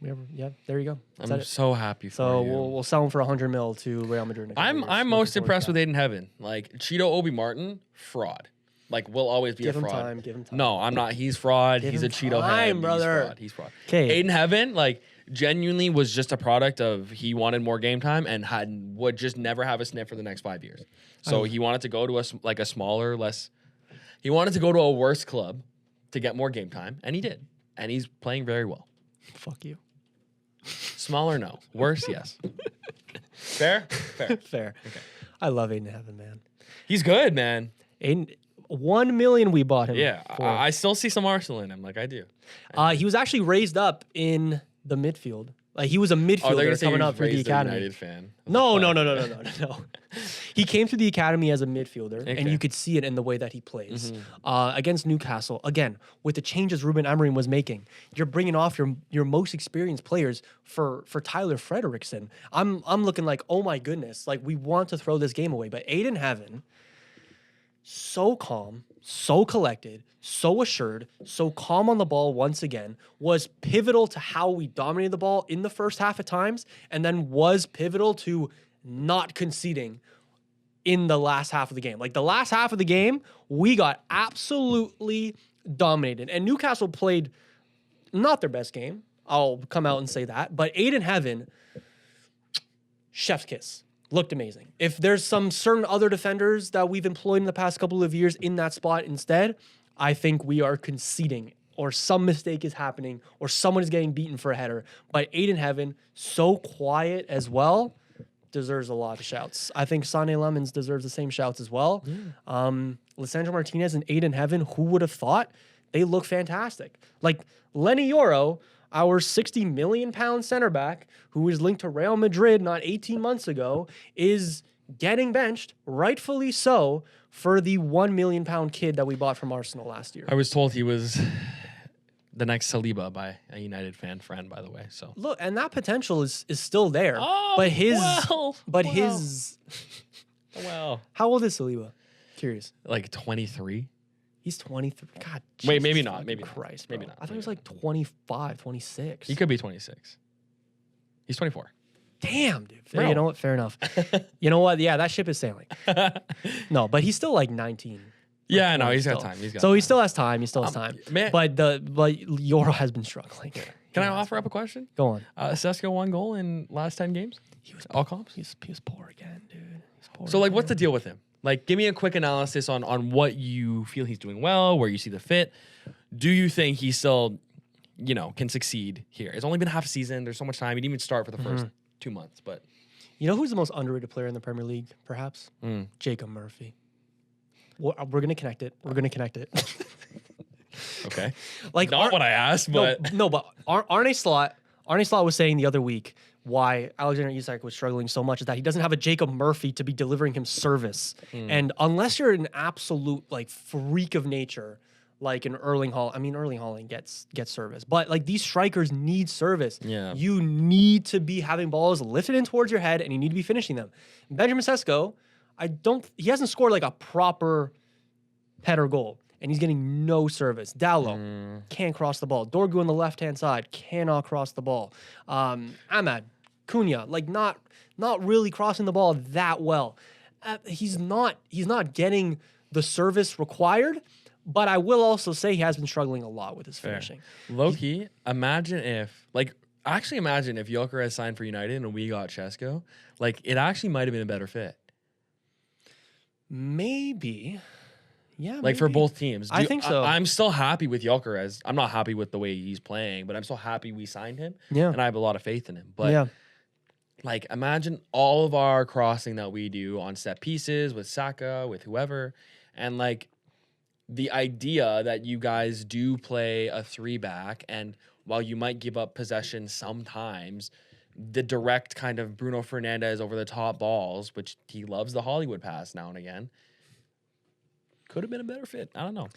S1: Yeah, there you go.
S2: I'm so happy for
S1: So
S2: you.
S1: we'll sell him for 100 mil to Real Madrid.
S2: I'm most impressed with Aiden Heaven. Like Cheeto Obi Martin, fraud. Like will always be
S1: Give
S2: a
S1: him
S2: fraud.
S1: time. Give him time.
S2: No, I'm not. He's fraud.
S1: Give
S2: He's a
S1: him
S2: Cheeto
S1: time,
S2: head.
S1: brother.
S2: He's fraud.
S1: 'Kay.
S2: Aiden Heaven, like genuinely was just a product of he wanted more game time and would just never have a sniff for the next 5 years. So he wanted to go to a smaller, less. He wanted to go to a worse club to get more game time, and he did. And he's playing very well.
S1: Fuck you.
S2: Smaller, no. Worse, yes. Fair? Fair.
S1: Fair. Okay. I love Aiden Heaven, man.
S2: He's good, man.
S1: Aiden, 1 million we bought him.
S2: Yeah.
S1: for.
S2: I still see some Arsenal in him, like I do.
S1: He was actually raised up in the midfield. Like he was a
S2: Oh, they're
S1: midfielder
S2: gonna say
S1: coming
S2: he was
S1: up through the
S2: raised a
S1: academy.
S2: United fan.
S1: No. He came through the academy as a midfielder, and
S2: Okay.
S1: you could see it in the way that he plays. Against Newcastle, again, with the changes Ruben Amorim was making, you're bringing off your most experienced players for Tyler Frederickson. I'm looking like, oh my goodness, like we want to throw this game away. But Aiden Heaven, so calm, so collected, so assured, so calm on the ball once again, was pivotal to how we dominated the ball in the first half at times, and then was pivotal to not conceding in the last half of the game. Like the last half of the game, we got absolutely dominated. And Newcastle played not their best game. I'll come out and say that. But Aiden Heaven, chef's kiss. Looked amazing. If there's some certain other defenders that we've employed in the past couple of years in that spot instead, I think we are conceding or some mistake is happening or someone is getting beaten for a header. But Aiden Heaven, so quiet as well, deserves a lot of shouts. I think Sane Lemons deserves the same shouts as well. Lisandro Martinez and Aiden Heaven, who would have thought? They look fantastic. Like Lenny Yoro, our 60 million pound center back, who was linked to Real Madrid not 18 months ago, is getting benched, rightfully so, for the 1 million pound kid that we bought from Arsenal last year.
S2: I was told he was the next Saliba by a United fan friend, by the way. So
S1: Look, and that potential is still there.
S2: Oh,
S1: but his
S2: well.
S1: his
S2: well,
S1: how old is Saliba? Curious.
S2: like 23.
S1: He's 23. God,
S2: Wait, maybe
S1: Jesus
S2: not.
S1: fucking
S2: Maybe not.
S1: Christ,
S2: Maybe
S1: bro.
S2: not.
S1: I thought he was
S2: Maybe
S1: like 25, 26.
S2: He could be 26. He's 24.
S1: Damn, dude.
S2: Bro.
S1: You know what? Fair enough. You know what? Yeah, that ship is sailing. No, but he's still like 19.
S2: Yeah, no, he's got
S1: still.
S2: time. He's got
S1: So
S2: time.
S1: he still has time. He still has time.
S2: man-
S1: But Yoro has been struggling.
S2: Can I offer up a question?
S1: Go on.
S2: Sesko 1 goal in last 10 games?
S1: He was
S2: All comps?
S1: He was poor again, dude. He's poor.
S2: So, like,
S1: again.
S2: what's the deal with him? Like, give me a quick analysis on what you feel he's doing well, where you see the fit. Do you think he still, can succeed here? It's only been half a season. There's so much time. He didn't even start for the first 2 months, but
S1: You know who's the most underrated player in the Premier League, perhaps? Jacob Murphy. We're going to connect it. We're going to connect it.
S2: okay.
S1: Like
S2: Not what I asked, but
S1: No, but Arne Slot was saying the other week why Alexander Isak was struggling so much is that he doesn't have a Jacob Murphy to be delivering him service. And unless you're an absolute like freak of nature, like an Erling Haaland gets service. But like these strikers need service.
S2: Yeah.
S1: You need to be having balls lifted in towards your head and you need to be finishing them. Benjamin Sesko, he hasn't scored like a proper header goal. And he's getting no service. Dallo can't cross the ball. Dorgu on the left-hand side cannot cross the ball. Ahmad, Cunha, like not really crossing the ball that well. He's not getting the service required, but I will also say he has been struggling a lot with his finishing.
S2: low-key, imagine if Gyökeres signed for United and we got Chesko. Like, it actually might have been a better fit.
S1: Maybe. Yeah,
S2: Like, for
S1: maybe.
S2: both teams.
S1: I think so.
S2: I'm still happy with Gyökeres. I'm not happy with the way he's playing, but I'm still happy we signed him.
S1: Yeah.
S2: And I have a lot of faith in him. But,
S1: yeah.
S2: like, imagine all of our crossing that we do on set pieces with Saka, with whoever. And, like, the idea that you guys do play a 3-back, and while you might give up possession sometimes, the direct kind of Bruno Fernandes over the top balls, which he loves the Hollywood pass now and again, could have been a better fit. I don't know.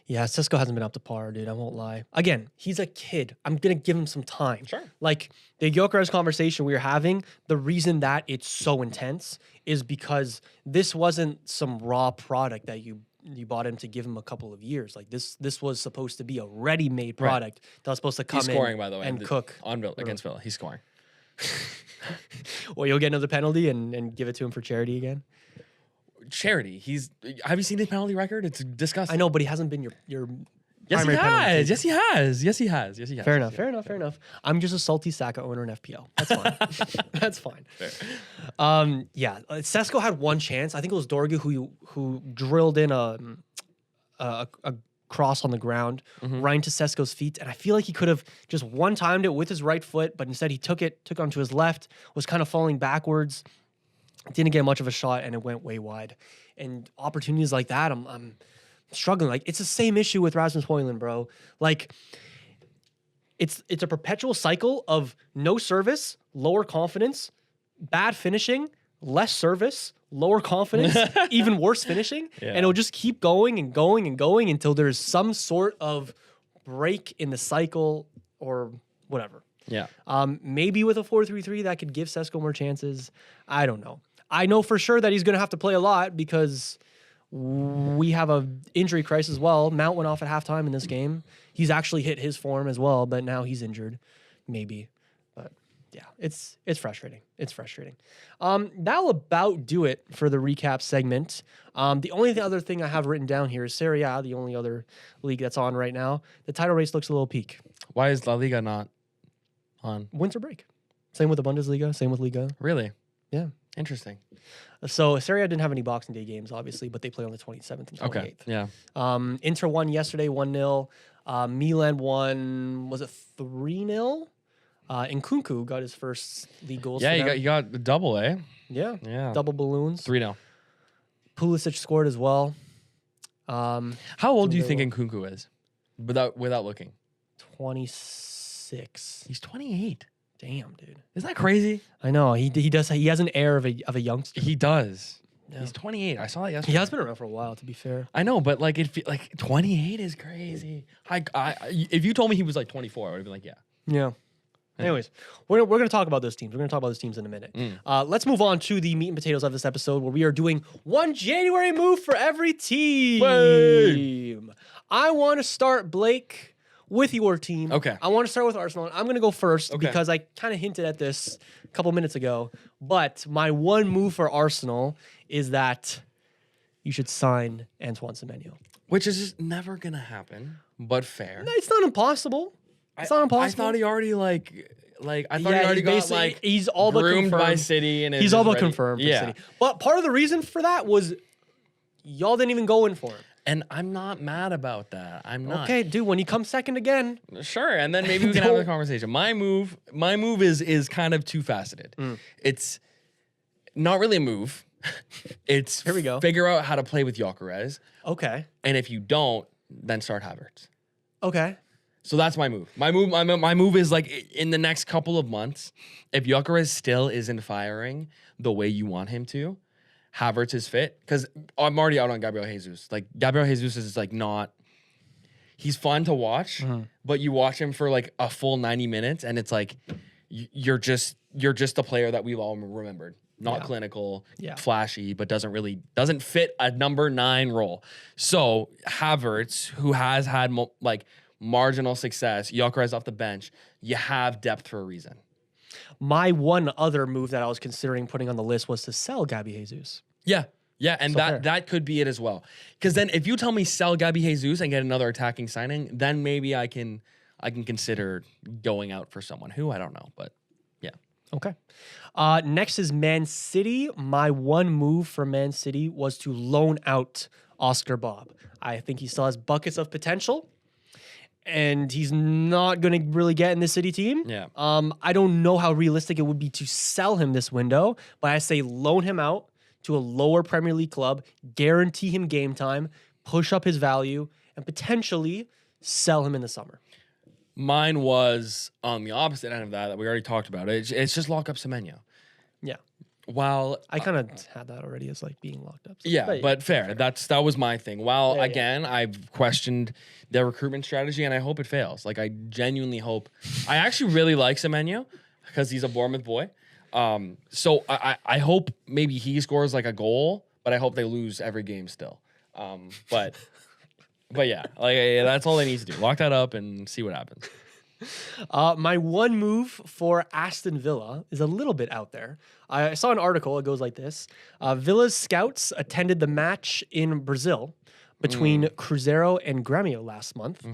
S1: Yeah, Cisco hasn't been up to par, dude. I won't lie. Again, he's a kid. I'm gonna give him some time.
S2: Sure.
S1: Like the Gyökeres conversation we were having, the reason that it's so intense is because this wasn't some raw product that you bought him to give him a couple of years. Like this was supposed to be a ready-made
S2: Right.
S1: product that was supposed to come
S2: He's scoring,
S1: in
S2: by the way,
S1: and cook.
S2: on Villa against Villa. He's scoring.
S1: Well, you'll get another penalty and give it to him for charity again.
S2: Charity. Have you seen his penalty record? It's disgusting.
S1: I know, but he hasn't been your
S2: Yes, he
S1: primary penalty
S2: has.
S1: taker.
S2: Yes, he has. Yes, he has. Yes, he has.
S1: Fair enough. Fair enough. Fair enough. I'm just a salty Saka owner in FPL. That's fine. That's fine.
S2: Fair.
S1: Yeah. Sesko had one chance. I think it was Dorgu who drilled in a cross on the ground right into Sesko's feet, and I feel like he could have just one-timed it with his right foot, but instead he took onto his left, was kind of falling backwards, didn't get much of a shot, and it went way wide. And opportunities like that, I'm struggling. Like it's the same issue with Rasmus Højlund, bro. Like it's a perpetual cycle of no service, lower confidence, bad finishing, less service, lower confidence, even worse finishing.
S2: Yeah.
S1: And it'll just keep going and going and going until there's some sort of break in the cycle or whatever.
S2: Yeah.
S1: Maybe with a 4-3-3 that could give Sesko more chances. I don't know. I know for sure that he's going to have to play a lot because we have a injury crisis as well. Mount went off at halftime in this game. He's actually hit his form as well, but now he's injured. Maybe. But yeah, it's frustrating. It's frustrating. That'll about do it for the recap segment. The only other thing I have written down here is Serie A, the only other league that's on right now. The title race looks a little peak.
S2: Why is La Liga not on?
S1: Winter break. Same with the Bundesliga. Same with Liga.
S2: Really?
S1: Yeah.
S2: Interesting.
S1: So Serie A didn't have any Boxing Day games, obviously, but they play on the 27th and 28th.
S2: Okay. Yeah.
S1: Inter won yesterday, 1-0. Milan won, was it 3-0? And Nkunku got his first league goals.
S2: Yeah,
S1: for them.
S2: you got the double, eh?
S1: Yeah.
S2: Yeah.
S1: Double balloons.
S2: 3-0.
S1: Pulisic scored as well.
S2: How old do you
S1: very
S2: think Nkunku is? Without looking.
S1: 26.
S2: He's 28.
S1: Damn, dude.
S2: Isn't that crazy?
S1: I know. He does. He has an air of a youngster.
S2: He does.
S1: Yeah.
S2: He's 28. I saw that yesterday.
S1: He has been around for a while, to be fair.
S2: I know, but like 28 is crazy. If you told me he was like 24, I would have been like, yeah.
S1: Yeah. Anyways, we're going to talk about those teams. We're going to talk about those teams in a minute. Let's move on to the meat and potatoes of this episode where we are doing one January move for every team.
S2: Way.
S1: I want to start, Blake, with your team.
S2: Okay.
S1: I want to start with Arsenal. I'm going to go first
S2: Okay.
S1: because I kind of hinted at this a couple minutes ago. But my one move for Arsenal is that you should sign Antoine Semenyo.
S2: Which is just never going to happen, but fair.
S1: It's not impossible. It's not impossible.
S2: I thought he already I thought he
S1: Yeah,
S2: already
S1: he's
S2: got
S1: basically-
S2: like
S1: he's all but
S2: groomed by
S1: confirmed.
S2: City and
S1: He's
S2: is
S1: all but
S2: ready.
S1: confirmed for
S2: Yeah.
S1: City. But part of the reason for that was y'all didn't even go in for him.
S2: And I'm not mad about that. I'm not.
S1: Okay, dude, when he comes second again,
S2: Sure, and then maybe we can have a conversation. My move is kind of two-faceted. It's not really a move. It's
S1: Here we go.
S2: figure out how to play with Gyökeres,
S1: okay.
S2: and if you don't, then start Havertz.
S1: Okay.
S2: So that's my move. My move is like in the next couple of months, if Gyökeres still isn't firing the way you want him to, Havertz is fit, because I'm already out on Gabriel Jesus. Like Gabriel Jesus is like not. He's fun to watch, but you watch him for like a full 90 minutes, and it's like you're just the player that we've all remembered. Not clinical, flashy, but doesn't fit a number 9 role. So Havertz, who has had marginal success, Gyökeres off the bench, you have depth for a reason.
S1: My one other move that I was considering putting on the list was to sell Gabby Jesus.
S2: Yeah. Yeah, and
S1: So fair.
S2: that could be it as well. Because then if you tell me sell Gabby Jesus and get another attacking signing, then maybe I can consider going out for someone who I don't know, but yeah.
S1: Okay. Next is Man City. My one move for Man City was to loan out Oscar Bob. I think he still has buckets of potential, and he's not going to really get in the City team.
S2: Yeah.
S1: I don't know how realistic it would be to sell him this window, but I say loan him out to a lower Premier League club, guarantee him game time, push up his value, and potentially sell him in the summer.
S2: Mine was on the opposite end of that we already talked about. It's just lock up Semenyo.
S1: Yeah.
S2: while
S1: I kind of had that already as like being locked up. So-
S2: yeah, but fair. That was my thing. While
S1: Yeah, yeah.
S2: again, I've questioned their recruitment strategy, and I hope it fails. Like I genuinely hope. I actually really like Semenyo because he's a Bournemouth boy. So I hope maybe he scores like a goal, but I hope they lose every game still. But yeah, like that's all they need to do. Lock that up and see what happens.
S1: My one move for Aston Villa is a little bit out there. I saw an article. It goes like this: Villa's scouts attended the match in Brazil between Cruzeiro and Grêmio last month,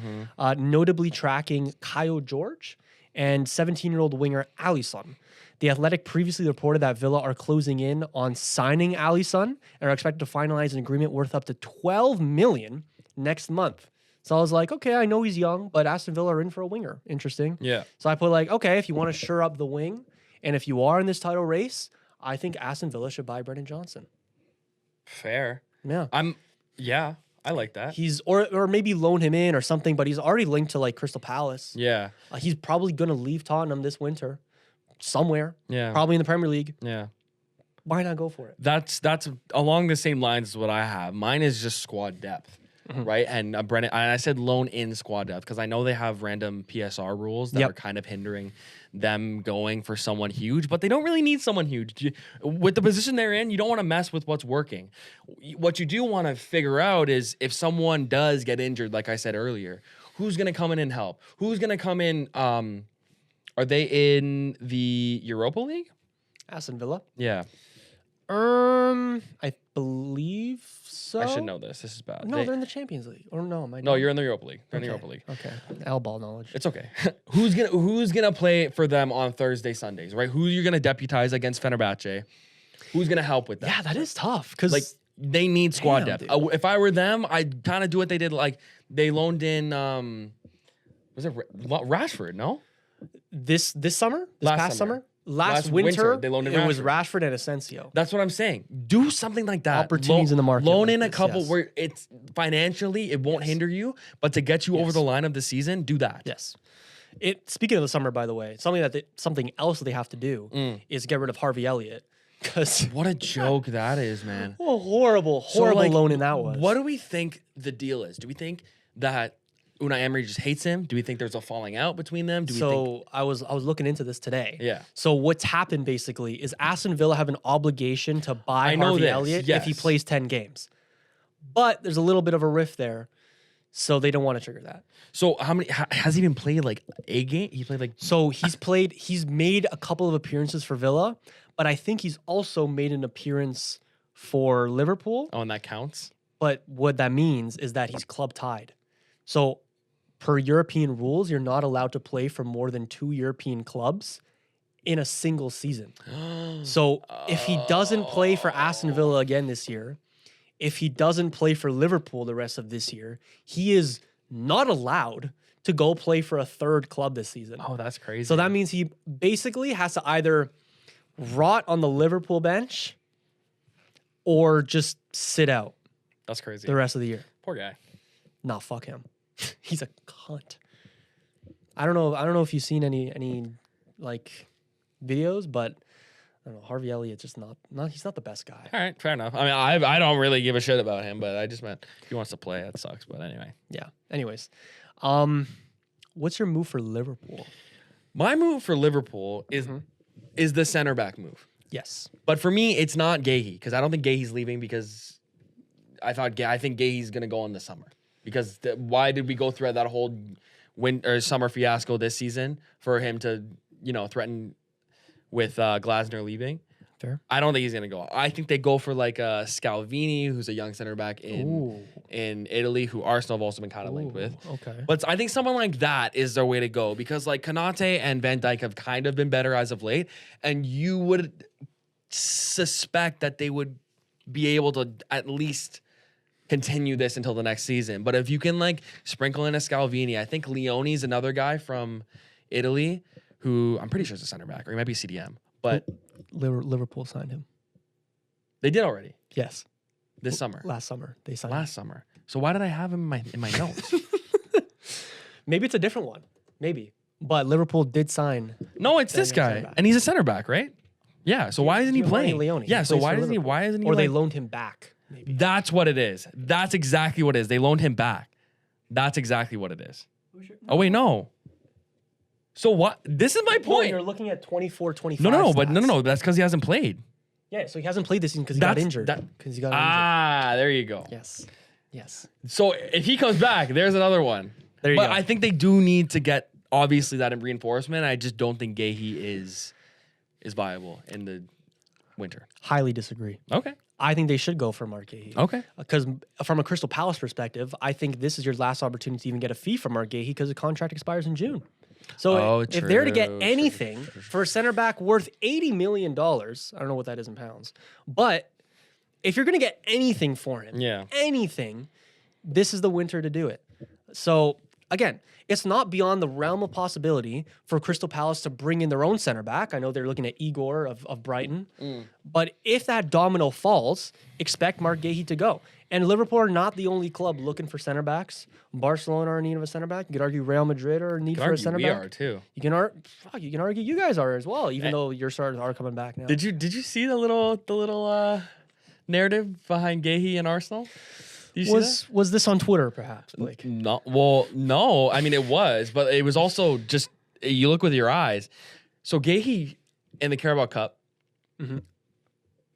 S1: notably tracking Caio Jorge and 17-year-old winger Alisson. The Athletic previously reported that Villa are closing in on signing Alisson and are expected to finalize an agreement worth up to 12 million next month. So I was like, okay, I know he's young, but Aston Villa are in for a winger. Interesting.
S2: Yeah.
S1: So I put like, okay, if you want to shore up the wing, and if you are in this title race, I think Aston Villa should buy Brendan Johnson.
S2: Fair.
S1: Yeah.
S2: Yeah, I like that.
S1: He's or maybe loan him in or something, but he's already linked to like Crystal Palace.
S2: Yeah.
S1: He's probably gonna leave Tottenham this winter, somewhere.
S2: Yeah.
S1: Probably in the Premier League.
S2: Yeah.
S1: Why not go for it?
S2: That's along the same lines as what I have. Mine is just squad depth. Right, and Brennan. I said loan in squad depth because I know they have random PSR rules that are kind of hindering them going for someone huge, but they don't really need someone huge. With the position they're in, you don't want to mess with what's working. What you do want to figure out is if someone does get injured, like I said earlier, who's going to come in and help? Who's going to come in? Are they in the Europa League?
S1: Aston Villa.
S2: Yeah.
S1: I believe so.
S2: I should know this. This is bad.
S1: No, they're in the Champions League. Or no,
S2: No, you're in the Europa League. They're in the Europa League.
S1: Okay. L-ball knowledge.
S2: It's okay. Who's gonna play for them on Thursday, Sundays, right? Who you're gonna deputize against Fenerbahce? Who's gonna help with that?
S1: Yeah, that is tough because
S2: Like they need squad
S1: Damn,
S2: depth. If I were them, I'd kind of do what they did. Like they loaned in, was it Rashford? No,
S1: this summer,
S2: Last
S1: past
S2: summer.
S1: summer, last
S2: winter,
S1: winter,
S2: they loaned in
S1: it was
S2: Rashford.
S1: Rashford and Asensio.
S2: that's what I'm saying. Do something like that.
S1: Opportunities in the market
S2: Loan
S1: like
S2: in a
S1: this,
S2: couple
S1: yes.
S2: where it's financially it won't hinder you, but to get you over
S1: Yes.
S2: the line of the season, do that.
S1: Yes. Speaking of the summer, by the way, something else that they have to do is get rid of Harvey Elliott because
S2: What a joke that is, man.
S1: what a horrible
S2: So, like,
S1: loan in that was.
S2: What do we think the deal is? Do we think that Unai Emery just hates him? Do we think there's a falling out between them? Do we think
S1: I was looking into this today.
S2: Yeah.
S1: So what's happened basically is Aston Villa have an obligation to buy
S2: I know
S1: Harvey
S2: this,
S1: Elliott if he
S2: yes.
S1: plays 10 games. But there's a little bit of a rift there. So they don't want to trigger that.
S2: so? How many has he been played? Like a game? He played like
S1: So he's made a couple of appearances for Villa, but I think he's also made an appearance for Liverpool.
S2: oh, and that counts.
S1: But what that means is that he's club tied. So per European rules, you're not allowed to play for more than 2 European clubs in a single season. So if he doesn't play for Aston Villa again this year, if he doesn't play for Liverpool the rest of this year, he is not allowed to go play for a third club this season.
S2: Oh, that's crazy.
S1: So that means he basically has to either rot on the Liverpool bench or just sit out
S2: that's crazy.
S1: the rest of the year.
S2: Poor guy.
S1: Nah, fuck him. He's a cunt. I don't know if you've seen any like videos, but I don't know. Harvey Elliott's just not he's not the best guy.
S2: All right, fair enough. I mean, I don't really give a shit about him, but I just meant if he wants to play, that sucks. But anyway,
S1: Yeah. Anyways, what's your move for Liverpool?
S2: my move for Liverpool is the center back move.
S1: Yes.
S2: But for me, it's not Gahey because I don't think Gahey's leaving because I think Gahey's gonna go in the summer because why did we go through that whole summer fiasco this season for him to threaten with Glasner leaving?
S1: Fair.
S2: I don't think he's gonna go. I think they go for like Scalvini, who's a young center back in Italy, who Arsenal have also been kind of linked with.
S1: Okay.
S2: But I think someone like that is their way to go because like Konate and Van Dijk have kind of been better as of late, and you would suspect that they would be able to at least continue this until the next season. But if you can like sprinkle in a Scalvini, I think Leone's another guy from Italy who I'm pretty sure is a center back, or he might be CDM. But
S1: Liverpool signed him.
S2: they did already
S1: Yes.
S2: this summer.
S1: Last summer they signed
S2: Last summer. So why did I have him in my notes?
S1: him. Maybe it's a different one. Maybe. But Liverpool did sign.
S2: No, it's this
S1: Center
S2: guy,
S1: back.
S2: and he's a center back, right? Yeah. So why isn't he
S1: Giovanni
S2: playing?
S1: Leone.
S2: Yeah.
S1: He
S2: So
S1: plays
S2: why
S1: for
S2: isn't he?
S1: Liverpool.
S2: Why isn't he?
S1: Or they
S2: like,
S1: loaned him back. Maybe.
S2: That's what it is. That's exactly what it is. They loaned him back. That's exactly what it is. Oh wait, no. So what? This is my
S1: No,
S2: point.
S1: you're looking at 24, 25
S2: No. But
S1: stats.
S2: no. That's because he hasn't played.
S1: Yeah, so he hasn't played this season because he got
S2: That's-
S1: injured.
S2: that-
S1: Because he got injured.
S2: Ah, there you go.
S1: Yes.
S2: So if he comes back, there's another one.
S1: There you
S2: But
S1: go.
S2: I think they do need to get obviously that reinforcement. I just don't think Gahey is viable in the winter.
S1: Highly disagree.
S2: Okay.
S1: I think they should go for Mark Gahey.
S2: Okay.
S1: Because from a Crystal Palace perspective, I think this is your last opportunity to even get a fee from Mark Gahey because the contract expires in June. So
S2: Oh,
S1: if they're to get
S2: true,
S1: anything for a center back worth $80 million, I don't know what that is in pounds, but if you're going to get anything for him,
S2: Yeah.
S1: anything, this is the winter to do it. So again, it's not beyond the realm of possibility for Crystal Palace to bring in their own center back. I know they're looking at Igor of Brighton. But if that domino falls, expect Mark Gahey to go. And Liverpool are not the only club looking for center backs. Barcelona are in need of a center back. You could argue Real Madrid are in need for a center
S2: we
S1: back.
S2: are too.
S1: You can argue you guys are as well, even though your starters are coming back now.
S2: Did you see the little narrative behind Gahey and Arsenal? Did you see that?
S1: Was this on Twitter, perhaps, Blake?
S2: No. Well, no. I mean, it was, but it was also just you look with your eyes. So Gahey in the Carabao Cup,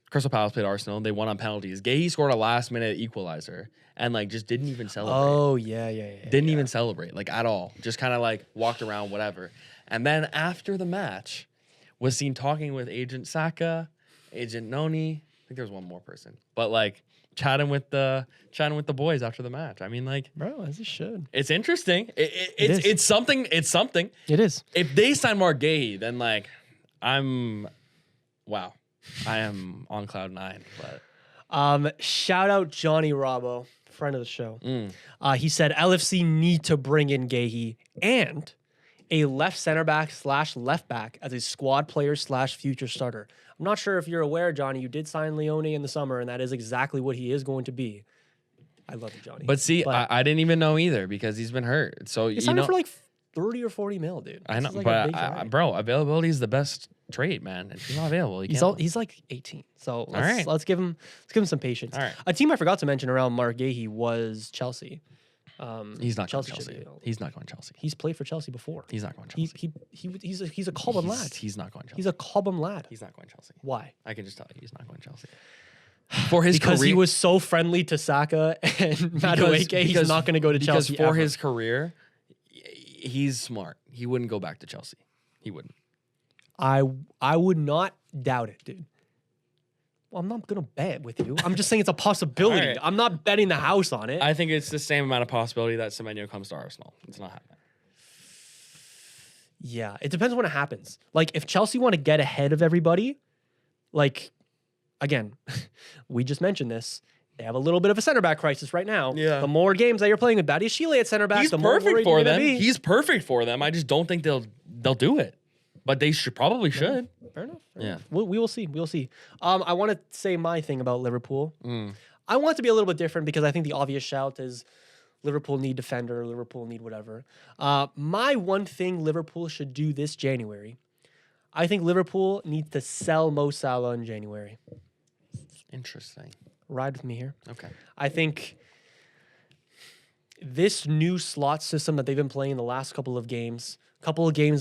S2: Crystal Palace played Arsenal. They won on penalties. Gahey scored a last-minute equalizer and like just didn't even celebrate.
S1: Oh yeah.
S2: Didn't even celebrate like at all. Just kind of like walked around, whatever. And then after the match, was seen talking with Agent Saka, Agent Noni. I think there was one more person, but like chatting with the boys after the match. I mean, like,
S1: Bro, as it should.
S2: it's interesting.
S1: is.
S2: It's something. It's something.
S1: It is.
S2: If they sign Mark Gahey, then like wow, I am on cloud nine. But
S1: Shout out Johnny Robbo, friend of the show.
S2: Mm.
S1: He said LFC need to bring in Gahey and a left center back / left back as a squad player / future starter. I'm not sure if you're aware, Johnny, you did sign Leone in the summer, and that is exactly what he is going to be. I love you, Johnny.
S2: But see,
S1: But
S2: I didn't even know either because he's been hurt. So
S1: he
S2: you
S1: signed
S2: know,
S1: him for like 30 or 40 mil, dude.
S2: I know,
S1: This is like a
S2: but
S1: big signing.
S2: bro, availability is the best trait, man. If he's not available, you can't.
S1: He's like 18, so
S2: right.
S1: let's give him some patience.
S2: All right.
S1: A team I forgot to mention around Mark Gahey was Chelsea.
S2: He's not
S1: Chelsea
S2: going
S1: should
S2: Chelsea.
S1: be-
S2: He's not going Chelsea.
S1: He's played for Chelsea before.
S2: He's not going
S1: He,
S2: Chelsea.
S1: he's a Cobham lad.
S2: He's not going Chelsea.
S1: He's a Cobham lad.
S2: He's not going Chelsea.
S1: Why?
S2: I can just tell you, he's not going Chelsea. For his
S1: Because
S2: career,
S1: he was so friendly to Saka and Madueke, he's not going to go to Chelsea.
S2: Because for
S1: ever.
S2: his career, he's smart. He wouldn't go back to Chelsea. He wouldn't.
S1: I would not doubt it, dude. Well, I'm not going to bet with you. I'm just saying it's a possibility.
S2: All right.
S1: I'm not betting the house on it.
S2: I think it's the same amount of possibility that Semenyo comes to Arsenal. It's not happening.
S1: Yeah, it depends when it happens. Like, if Chelsea want to get ahead of everybody, like, again, we just mentioned this. They have a little bit of a center back crisis right now.
S2: Yeah.
S1: The more games that you're playing with Badiashile at center back,
S2: He's
S1: the more
S2: perfect
S1: worried
S2: for
S1: you're gonna
S2: them.
S1: be.
S2: He's perfect for them. I just don't think they'll do it. But they probably should.
S1: Fair enough.
S2: Yeah.
S1: We will see. We'll see. I want to say my thing about Liverpool.
S2: Mm.
S1: I want it to be a little bit different because I think the obvious shout is Liverpool need defender, Liverpool need whatever. My one thing Liverpool should do this January, I think Liverpool needs to sell Mo Salah in January.
S2: Interesting.
S1: Ride with me here.
S2: Okay.
S1: I think this new slot system that they've been playing the last couple of games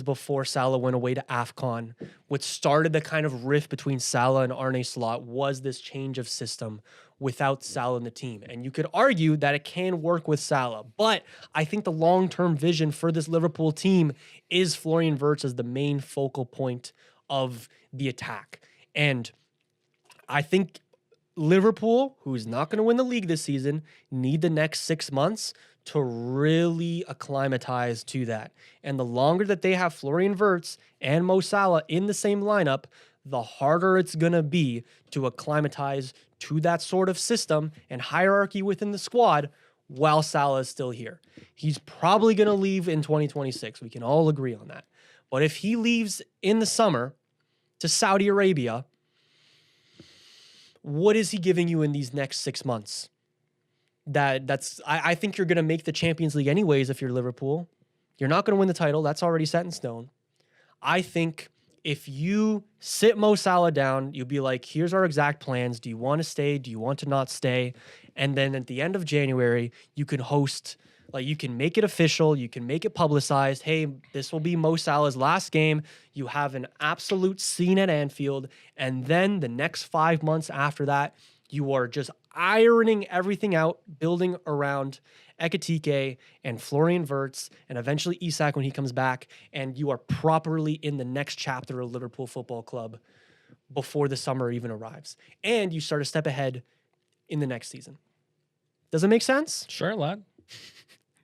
S1: before Salah went away to AFCON, what started the kind of rift between Salah and Arne Slot was this change of system without Salah in the team. And you could argue that it can work with Salah, but I think the long-term vision for this Liverpool team is Florian Wirtz as the main focal point of the attack. And I think Liverpool, who's not going to win the league this season, need the next 6 months to really acclimatize to that. And the longer that they have Florian Wirtz and Mo Salah in the same lineup, the harder it's going to be to acclimatize to that sort of system and hierarchy within the squad while Salah is still here. He's probably going to leave in 2026. We can all agree on that. But if he leaves in the summer to Saudi Arabia, what is he giving you in these next 6 months? I think you're going to make the Champions League anyways if you're Liverpool. You're not going to win the title. That's already set in stone. I think if you sit Mo Salah down, you'll be like, here's our exact plans. Do you want to stay? Do you want to not stay? And then at the end of January, you can host, like you can make it official. You can make it publicized. Hey, this will be Mo Salah's last game. You have an absolute scene at Anfield. And then the next 5 months after that, you are just ironing everything out, building around Ekitike and Florian Wirtz, and eventually Isak when he comes back, and you are properly in the next chapter of Liverpool Football Club before the summer even arrives. And you start a step ahead in the next season. Does it make sense?
S2: Sure, lad.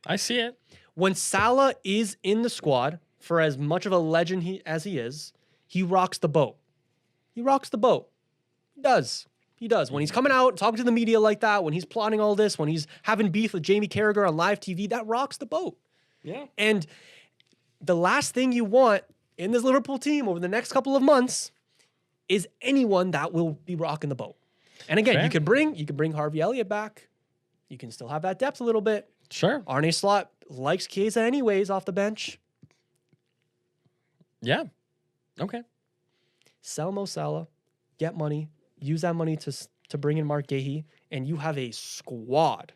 S2: I see it.
S1: When Salah is in the squad, for as much of a legend as he is, he rocks the boat. He rocks the boat. He does. He does. When he's coming out and talking to the media like that, when he's plotting all this, when he's having beef with Jamie Carragher on live TV, that rocks the boat.
S2: Yeah.
S1: And the last thing you want in this Liverpool team over the next couple of months is anyone that will be rocking the boat. And again,
S2: Fair.
S1: you could bring Harvey Elliott back. You can still have that depth a little bit.
S2: Sure.
S1: Arne Slot likes Chiesa anyways off the bench.
S2: Yeah. Okay.
S1: Sell Mo Salah, get money, use that money to bring in Mark Gahey, and you have a squad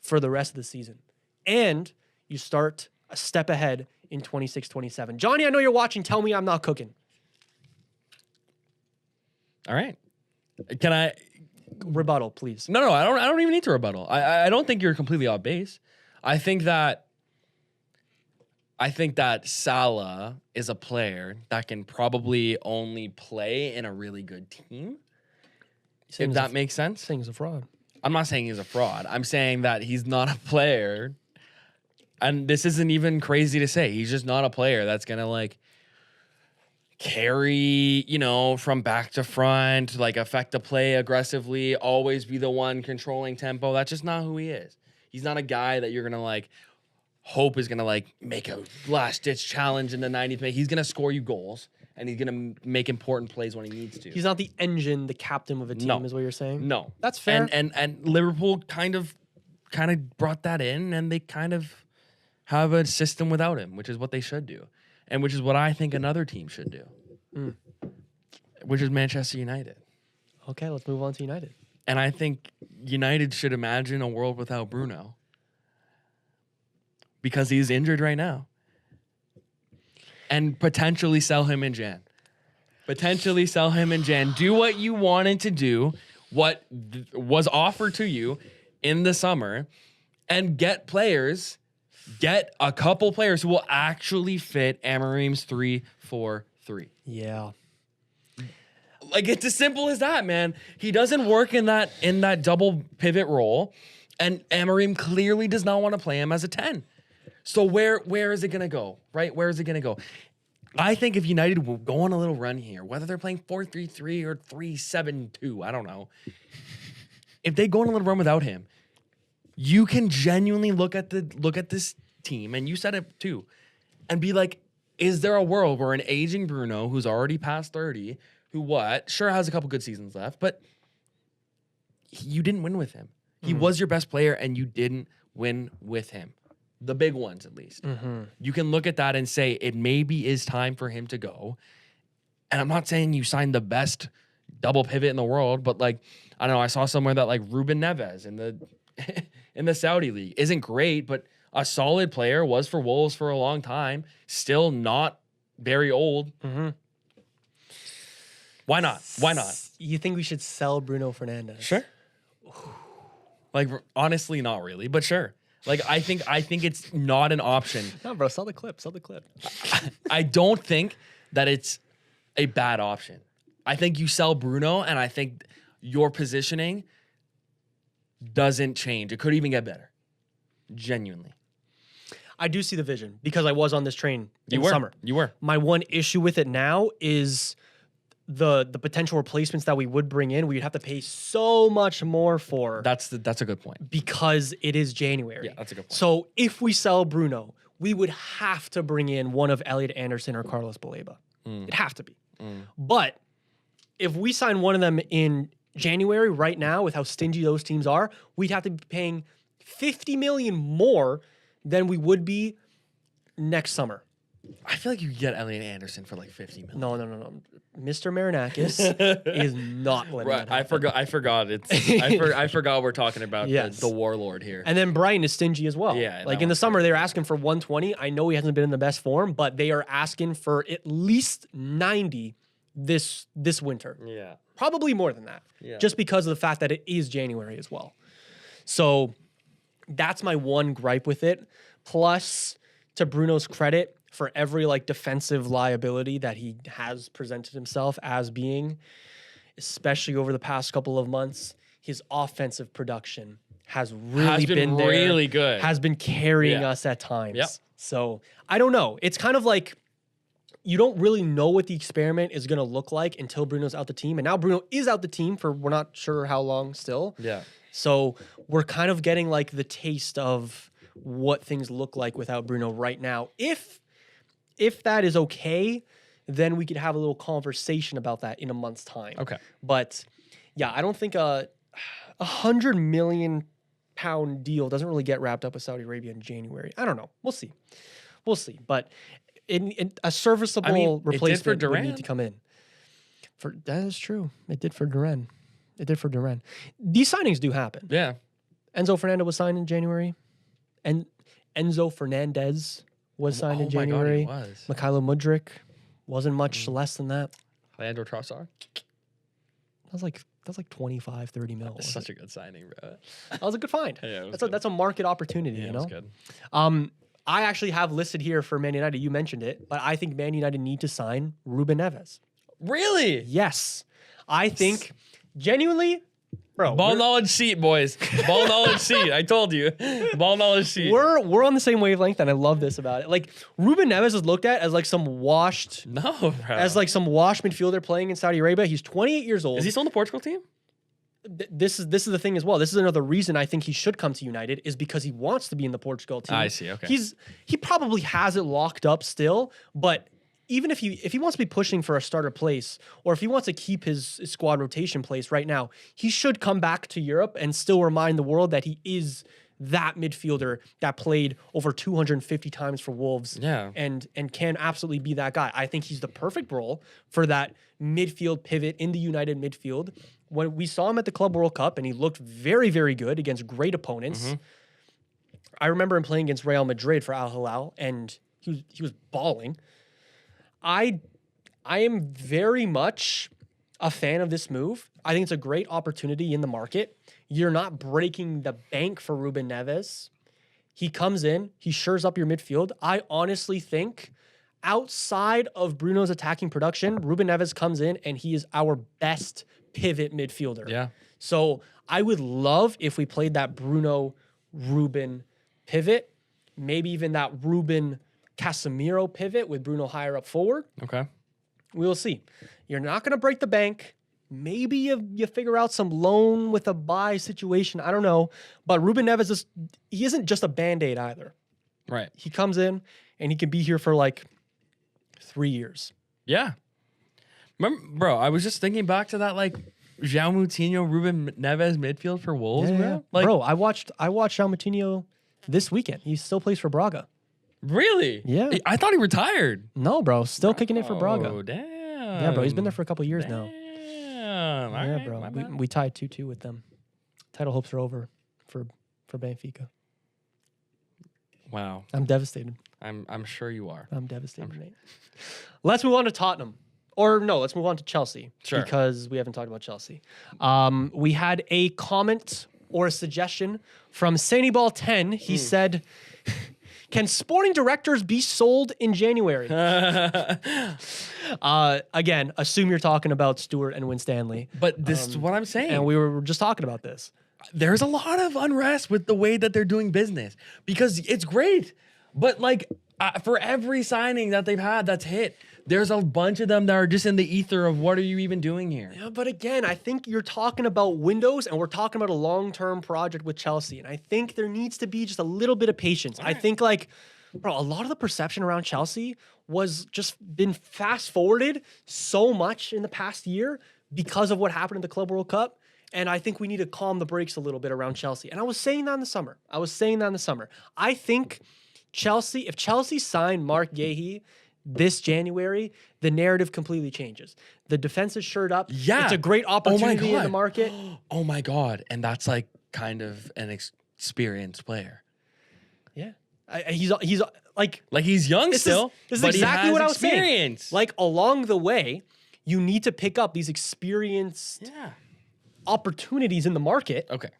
S1: for the rest of the season. And you start a step ahead in 26-27. Johnny, I know you're watching. Tell me I'm not cooking.
S2: All right. Can I
S1: Rebuttal, please.
S2: No, I don't even need to rebuttal. I don't think you're completely off base. I think that Salah is a player that can probably only play in a really good team. If that makes sense.
S1: Saying he's a fraud.
S2: I'm not saying he's a fraud. I'm saying that he's not a player. And this isn't even crazy to say. He's just not a player that's going to like carry, from back to front, like affect the play aggressively, always be the one controlling tempo. That's just not who he is. He's not a guy that you're going to like hope is going to like make a last ditch challenge in the 90th minute. He's going to score you goals and he's going to make important plays when he needs to.
S1: He's not the engine, the captain of a team, is what you're saying?
S2: No.
S1: That's fair.
S2: And Liverpool kind of brought that in, and they kind of have a system without him, which is what they should do. And which is what I think another team should do, which is Manchester United.
S1: Okay, let's move on to United.
S2: And I think United should imagine a world without Bruno because he's injured right now. And potentially sell him in Jan. Do what you wanted to do, what was offered to you in the summer, and get a couple players who will actually fit Amorim's 3-4-3.
S1: Yeah.
S2: Like, it's as simple as that, man. He doesn't work in that double pivot role, and Amorim clearly does not want to play him as a 10. So where is it going to go, right? Where is it going to go? I think if United will go on a little run here, whether they're playing 4-3-3 or 3-7-2, I don't know. If they go on a little run without him, you can genuinely look at this team, and you said it too, and be like, is there a world where an aging Bruno who's already past 30, who sure has a couple good seasons left, but you didn't win with him. He was your best player, and you didn't win with him. The big ones, at least. You can look at that and say it maybe is time for him to go. And I'm not saying you signed the best double pivot in the world, but like, I don't know, I saw somewhere that like Ruben Neves in the Saudi league isn't great, but a solid player, was for Wolves for a long time, still not very old. Why not?
S1: You think we should sell Bruno Fernandes?
S2: Sure. Like, honestly, not really, but sure. Like, I think it's not an option.
S1: No, bro, sell the clip.
S2: I don't think that it's a bad option. I think you sell Bruno, and I think your positioning doesn't change. It could even get better. Genuinely.
S1: I do see the vision because I was on this train in the summer.
S2: You were.
S1: My one issue with it now is the potential replacements that we would bring in, we'd have to pay so much more for.
S2: That's a good point.
S1: Because it is January.
S2: Yeah, that's a good point.
S1: So if we sell Bruno, we would have to bring in one of Elliot Anderson or Carlos Baleba. It'd have to be. But if we sign one of them in January right now, with how stingy those teams are, we'd have to be paying $50 million more than we would be next summer.
S2: I feel like you could get Elliot Anderson for like 50 million.
S1: No. Mr. Marinakis is not letting
S2: Right,
S1: that happen.
S2: I forgot. I forgot we're talking about
S1: Yes.
S2: the warlord here.
S1: And then Brighton is stingy as well.
S2: Yeah,
S1: Like
S2: that
S1: in the
S2: one's
S1: summer,
S2: crazy.
S1: they were asking for 120. I know he hasn't been in the best form, but they are asking for at least 90 this winter.
S2: Yeah.
S1: Probably more than that.
S2: Yeah.
S1: Just because of the fact that it is January as well. So that's my one gripe with it. Plus, to Bruno's credit, for every like defensive liability that he has presented himself as being, especially over the past couple of months, his offensive production has really been there,
S2: really good.
S1: has been carrying
S2: Yeah.
S1: us at times.
S2: Yep.
S1: So I don't know. It's kind of like you don't really know what the experiment is going to look like until Bruno's out the team. And now Bruno is out the team for we're not sure how long still.
S2: Yeah.
S1: So we're kind of getting like the taste of what things look like without Bruno right now. If that is okay, then we could have a little conversation about that in a month's time.
S2: Okay.
S1: But yeah, I don't think a £100 million deal doesn't really get wrapped up with Saudi Arabia in January. I don't know. We'll see. But in a serviceable
S2: it did for
S1: replacement would
S2: Duran.
S1: need to come in. That is true. It did for Duran. These signings do happen.
S2: Yeah.
S1: Enzo Fernandez was signed in January, and Enzo Fernandez was signed in January.
S2: My God, he was.
S1: Mikhailo Mudryk wasn't much less than that.
S2: Leandro Trossard.
S1: That's like 25, 30 mil.
S2: That's such a good signing, bro.
S1: That was a good find.
S2: Yeah, it was
S1: That's a market opportunity,
S2: Yeah,
S1: you
S2: it
S1: know?
S2: was good.
S1: I actually have listed here for Man United. You mentioned it, but I think Man United need to sign Ruben Neves.
S2: Really?
S1: Yes. I think genuinely, bro.
S2: Ball
S1: we're-
S2: knowledge seat, boys. Ball knowledge seat. I told you. Ball knowledge seat.
S1: We're on the same wavelength, and I love this about it. Like Ruben Neves is looked at as like some washed midfielder playing in Saudi Arabia. He's 28 years old.
S2: Is he still on the Portugal team?
S1: This is the thing as well. This is another reason I think he should come to United is because he wants to be in the Portugal team.
S2: I see, okay.
S1: He probably has it locked up still, but even if he wants to be pushing for a starter place, or if he wants to keep his squad rotation place right now, he should come back to Europe and still remind the world that he is that midfielder that played over 250 times for Wolves.
S2: Yeah.
S1: And can absolutely be that guy. I think he's the perfect role for that midfield pivot in the United midfield. When we saw him at the Club World Cup and he looked very, very good against great opponents. I remember him playing against Real Madrid for Al Hilal, and he was balling. I am very much a fan of this move. I think it's a great opportunity in the market. You're not breaking the bank for Ruben Neves. He comes in, he shores up your midfield. I honestly think outside of Bruno's attacking production, Ruben Neves comes in and he is our best pivot midfielder.
S2: Yeah.
S1: So I would love if we played that Bruno Ruben pivot, maybe even that Ruben Casemiro pivot with Bruno higher up forward.
S2: Okay.
S1: We will see. You're not going to break the bank. Maybe you figure out some loan with a buy situation. I don't know. But Ruben Neves he isn't just a Band-Aid either.
S2: Right.
S1: He comes in and he can be here for like 3 years.
S2: Yeah. Remember, bro, I was just thinking back to that like João Moutinho, Ruben Neves midfield for Wolves, bro. Like,
S1: Bro, I watched João Moutinho this weekend. He still plays for Braga.
S2: really?
S1: Yeah.
S2: I thought he retired.
S1: No, bro, still kicking it for Braga.
S2: Oh, damn.
S1: Yeah, bro, he's been there for a couple years now.
S2: Damn. All
S1: Yeah,
S2: right,
S1: bro.
S2: my bad.
S1: We tied 2-2 with them. Title hopes are over for Benfica.
S2: Wow.
S1: I'm devastated.
S2: I'm sure you are.
S1: I'm devastated, mate. Let's move on to Tottenham. Or no, let's move on to Chelsea.
S2: Sure.
S1: Because we haven't talked about Chelsea. We had a comment or a suggestion from Saniball10. He said, can sporting directors be sold in January? Again, assume you're talking about Stuart and Winstanley.
S2: But this is what I'm saying.
S1: And we were just talking about this.
S2: There's a lot of unrest with the way that they're doing business because it's great. But like for every signing that they've had that's hit, there's a bunch of them that are just in the ether of what are you even doing here?
S1: Yeah, but again, I think you're talking about windows and we're talking about a long-term project with Chelsea. And I think there needs to be just a little bit of patience. I think like, bro, a lot of the perception around Chelsea was just been fast forwarded so much in the past year because of what happened in the Club World Cup. And I think we need to calm the brakes a little bit around Chelsea. And I was saying that in the summer. I think if Chelsea signed Mark Gahey this January, the narrative completely changes. The defense is shored up.
S2: Yeah.
S1: It's a great opportunity in the
S2: God.
S1: market.
S2: Oh my God. And that's like kind of an experienced player.
S1: Yeah. He's like
S2: he's young
S1: this
S2: still.
S1: Is
S2: but
S1: exactly
S2: he has
S1: what I was saying.
S2: experience.
S1: Like along the way, you need to pick up these experienced opportunities in the market.
S2: Okay.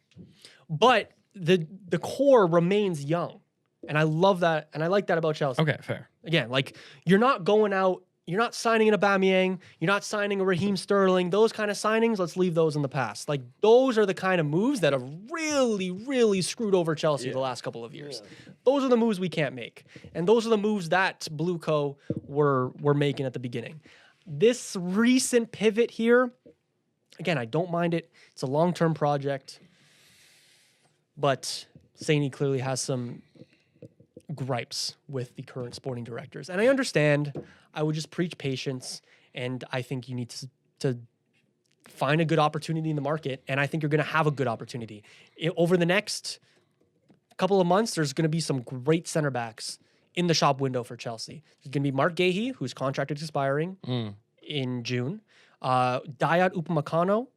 S1: But the core remains young. And I love that. And I like that about Chelsea.
S2: Okay, fair.
S1: Again, like you're not going out, you're not signing an Aubameyang, you're not signing a Raheem Sterling, those kind of signings, let's leave those in the past. Like those are the kind of moves that have really, really screwed over Chelsea the last couple of years. Yeah. Those are the moves we can't make. And those are the moves that Blue Co were making at the beginning. This recent pivot here, again, I don't mind it. It's a long-term project. But Saini clearly has some gripes with the current sporting directors. And I understand. I would just preach patience. And I think you need to find a good opportunity in the market. And I think you're going to have a good opportunity. Over the next couple of months, there's going to be some great center backs in the shop window for Chelsea. There's going to be Mark Gahey, whose contract is expiring in June. Dayot Upamecano,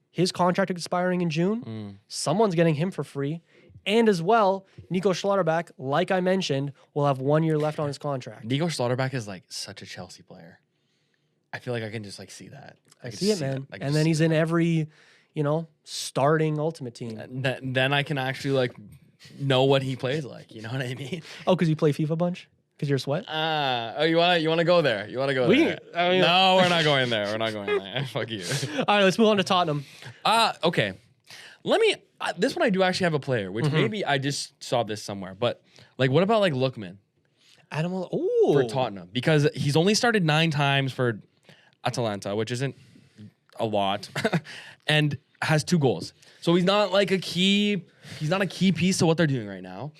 S1: his contract expiring in June. Someone's getting him for free. And as well, Nico Schlotterbeck, like I mentioned, will have 1 year left on his contract.
S2: Nico Schlotterbeck is like such a Chelsea player. I feel like I can just like see that.
S1: I see it, man. And then he's in every, starting Ultimate Team.
S2: Then I can actually like know what he plays like. You know what I mean?
S1: Oh, because you play FIFA a bunch? Because you're a sweat?
S2: You wanna go there? You wanna go there? No, we're not going there. We're not going there. Fuck you.
S1: All right, let's move on to Tottenham.
S2: Okay. Let me. This one I do actually have a player, which maybe I just saw this somewhere. But like, what about like Lookman for Tottenham? Because he's only started 9 times for Atalanta, which isn't a lot, and has 2 goals. So he's not like a key. He's not a key piece to what they're doing right now.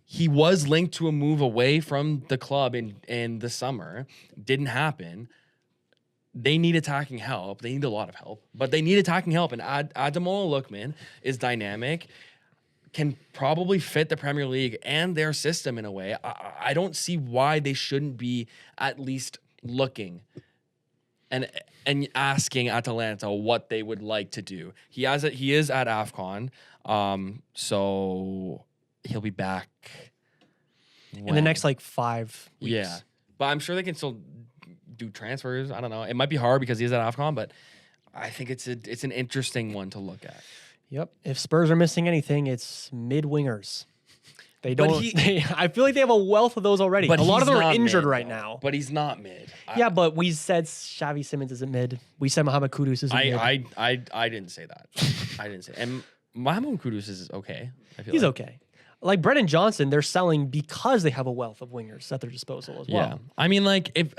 S2: He was linked to a move away from the club in the summer. Didn't happen. They need attacking help. They need a lot of help, but they need attacking help. And Ademola Lookman is dynamic, can probably fit the Premier League and their system in a way. I don't see why they shouldn't be at least looking and asking Atalanta what they would like to do. He is at AFCON, so he'll be back
S1: in the next like 5 weeks.
S2: Yeah, but I'm sure they can still do transfers. I don't know. It might be hard because he's at AFCON, but I think it's an interesting one to look at.
S1: Yep. If Spurs are missing anything, it's mid-wingers. They don't. I feel like they have a wealth of those already.
S2: But
S1: a lot of them are
S2: mid,
S1: injured right
S2: though.
S1: now.
S2: But he's not mid.
S1: Yeah, but we said Xavi Simons isn't mid. We said Mohamed Kudus isn't mid.
S2: I didn't say that. I didn't say. And Mohamed Kudus is okay.
S1: He's okay. Like Brennan Johnson, they're selling because they have a wealth of wingers at their disposal as well.
S2: Yeah, I mean, like if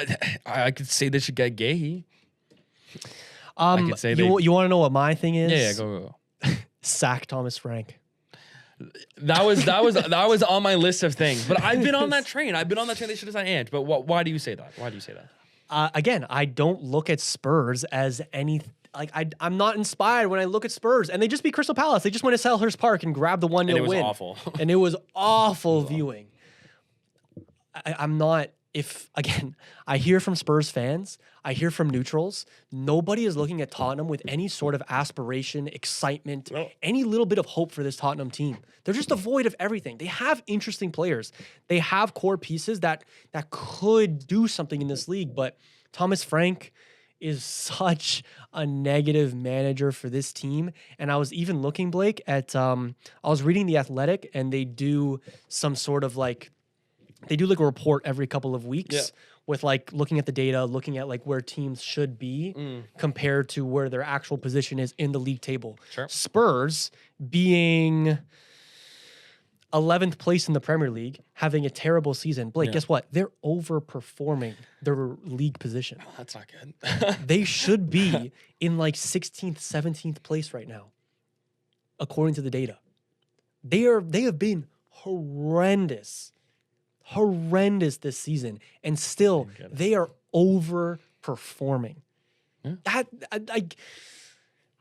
S2: I could say they should get Gahey. I could say
S1: you want to know what my thing is?
S2: Yeah, go.
S1: Sack Thomas Frank.
S2: That was on my list of things. But I've been on that train. They should have signed Ange. But why do you say that? Why do you say that?
S1: Again, I don't look at Spurs as any. Like I'm not inspired when I look at Spurs, and they just beat Crystal Palace. They just went to Selhurst Park and grabbed the 1-0 win.
S2: It was awful.
S1: And it was awful viewing. I'm not. If again, I hear from Spurs fans, I hear from neutrals. Nobody is looking at Tottenham with any sort of aspiration, excitement, any little bit of hope for this Tottenham team. They're just devoid of everything. They have interesting players. They have core pieces that could do something in this league, but Thomas Frank is such a negative manager for this team. And I was even looking, Blake, at I was reading The Athletic, and they do some sort of like a report every couple of weeks with like looking at the data, looking at like where teams should be compared to where their actual position is in the league table.
S2: Sure.
S1: Spurs being 11th place in the Premier League, having a terrible season. Blake, guess what? They're overperforming their league position.
S2: Oh, that's not good.
S1: They should be in like 16th, 17th place right now, according to the data. They have been horrendous this season, and still they are overperforming.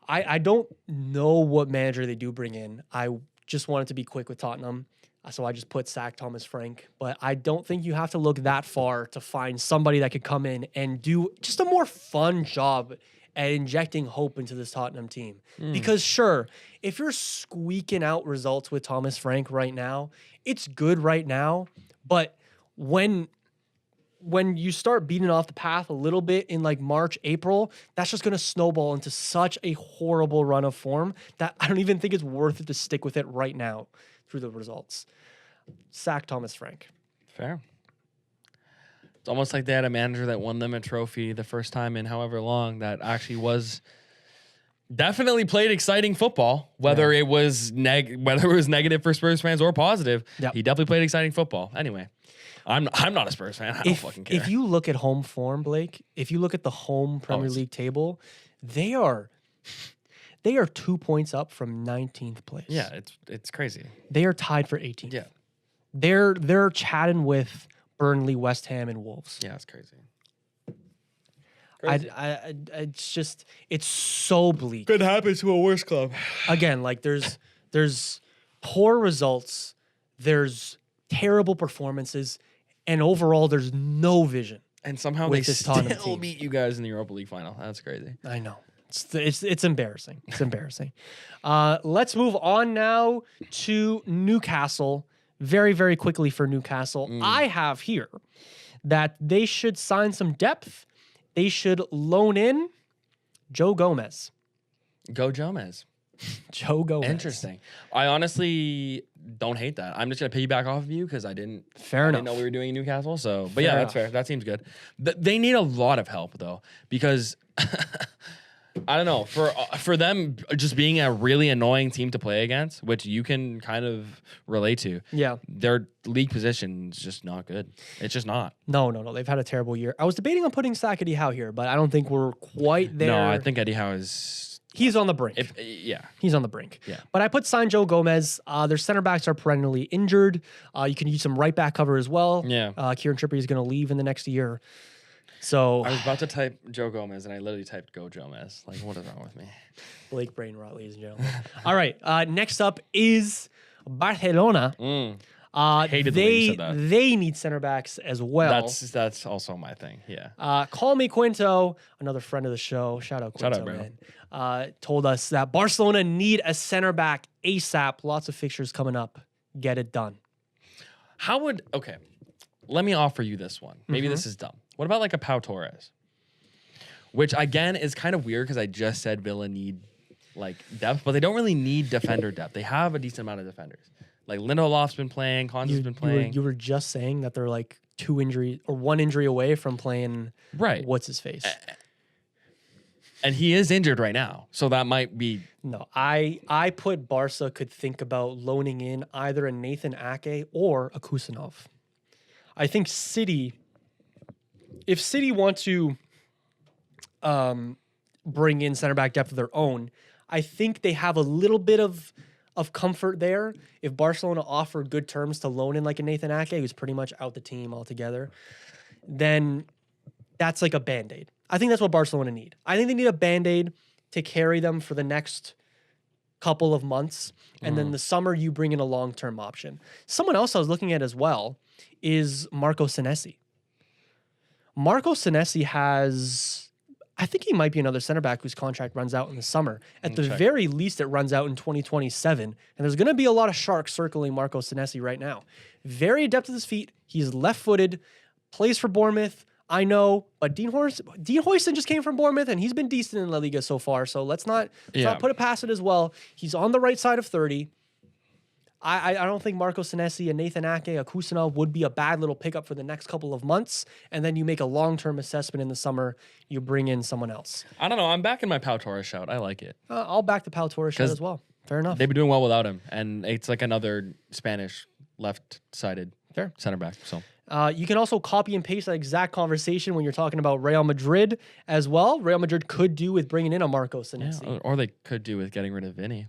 S1: I don't know what manager they do bring in. I just wanted to be quick with Tottenham. So I just put sack Thomas Frank. But I don't think you have to look that far to find somebody that could come in and do just a more fun job at injecting hope into this Tottenham team. Because sure, if you're squeaking out results with Thomas Frank right now, it's good right now. But when you start beating off the path a little bit in like March, April, that's just going to snowball into such a horrible run of form that I don't even think it's worth it to stick with it right now through the results. Sack Thomas Frank.
S2: Fair. It's almost like they had a manager that won them a trophy the first time in however long that actually was definitely played exciting football, whether it was negative for Spurs fans or positive.
S1: Yep.
S2: He definitely played exciting football. Anyway, I'm not a Spurs fan. I don't fucking care.
S1: If you look at home form, Blake, if you look at the home Premier League table, they are 2 points up from 19th place.
S2: Yeah, it's crazy.
S1: They are tied for 18th.
S2: Yeah.
S1: They're chatting with Burnley, West Ham, and Wolves.
S2: Yeah, it's crazy.
S1: It's so bleak.
S2: Could happen to a worse club.
S1: Again, like there's poor results, there's terrible performances, and overall there's no vision.
S2: And somehow
S1: with
S2: they
S1: this Tottenham
S2: still
S1: team.
S2: beat you guys in the Europa League final. That's crazy.
S1: I know. It's embarrassing. It's embarrassing. Let's move on now to Newcastle. Very, very quickly for Newcastle. I have here that they should sign some depth. They should loan in Joe Gomez.
S2: Go Gomez.
S1: Joe Gomez.
S2: Interesting. I honestly don't hate that. I'm just gonna piggyback off of you because I didn't know we were doing Newcastle. So, but yeah, that's fair. That seems good. They need a lot of help though, because I don't know, for them just being a really annoying team to play against, which you can kind of relate to.
S1: Yeah.
S2: Their league position is just not good. It's just not.
S1: No. They've had a terrible year. I was debating on putting Eddie Howe here, but I don't think we're quite there.
S2: No, I think Eddie Howe is.
S1: He's on the brink. He's on the brink.
S2: Yeah.
S1: But I put sign Joe Gomez. Their center backs are perennially injured. You can use some right back cover as well.
S2: Yeah.
S1: Kieran Trippier is going to leave in the next year. So
S2: I was about to type Joe Gomez, and I literally typed Go Gomez. Like, what is wrong with me?
S1: Blake brain rot, ladies and gentlemen. All right. Next up is Barcelona.
S2: Hated the way you said that.
S1: They need center backs as well.
S2: That's also my thing. Yeah.
S1: Call me Quinto, another friend of the show. Shout out Quinto, man. Told us that Barcelona need a center back ASAP. Lots of fixtures coming up. Get it done.
S2: Okay, let me offer you this one. Maybe this is dumb. What about like a Pau Torres? Which again is kind of weird because I just said Villa need like depth, but they don't really need defender depth. They have a decent amount of defenders. Like Lindelof's been playing, Konsa's been playing.
S1: You were just saying that they're like 2 injuries or 1 injury away from playing what's his face.
S2: And he is injured right now. So that might be
S1: No, I put Barca could think about loaning in either a Nathan Ake or a Kusanov. I think if City want to bring in center back depth of their own, I think they have a little bit of comfort there. If Barcelona offered good terms to loan in like a Nathan Ake, who's pretty much out the team altogether, then that's like a Band-Aid. I think that's what Barcelona need. I think they need a Band-Aid to carry them for the next couple of months. And then the summer, you bring in a long-term option. Someone else I was looking at as well is Marco Senesi. Marco Senesi I think he might be another center back whose contract runs out in the summer. At the very least, it runs out in 2027. And there's going to be a lot of sharks circling Marco Senesi right now. Very adept at his feet. He's left-footed, plays for Bournemouth. I know, but Dean Huijsen just came from Bournemouth, and he's been decent in La Liga so far. So let's not put it past it as well. He's on the right side of 30. I don't think Marco Senesi and Nathan Ake, a Kusanov would be a bad little pickup for the next couple of months. And then you make a long-term assessment in the summer. You bring in someone else.
S2: I don't know. I'm backing my Pau Torres shout. I like it.
S1: I'll back the Pau Torres shout as well. Fair enough.
S2: They've been doing well without him. And it's like another Spanish left-sided center back. So
S1: you can also copy and paste that exact conversation when you're talking about Real Madrid as well. Real Madrid could do with bringing in a Marco Senesi.
S2: Yeah, or they could do with getting rid of Vinny.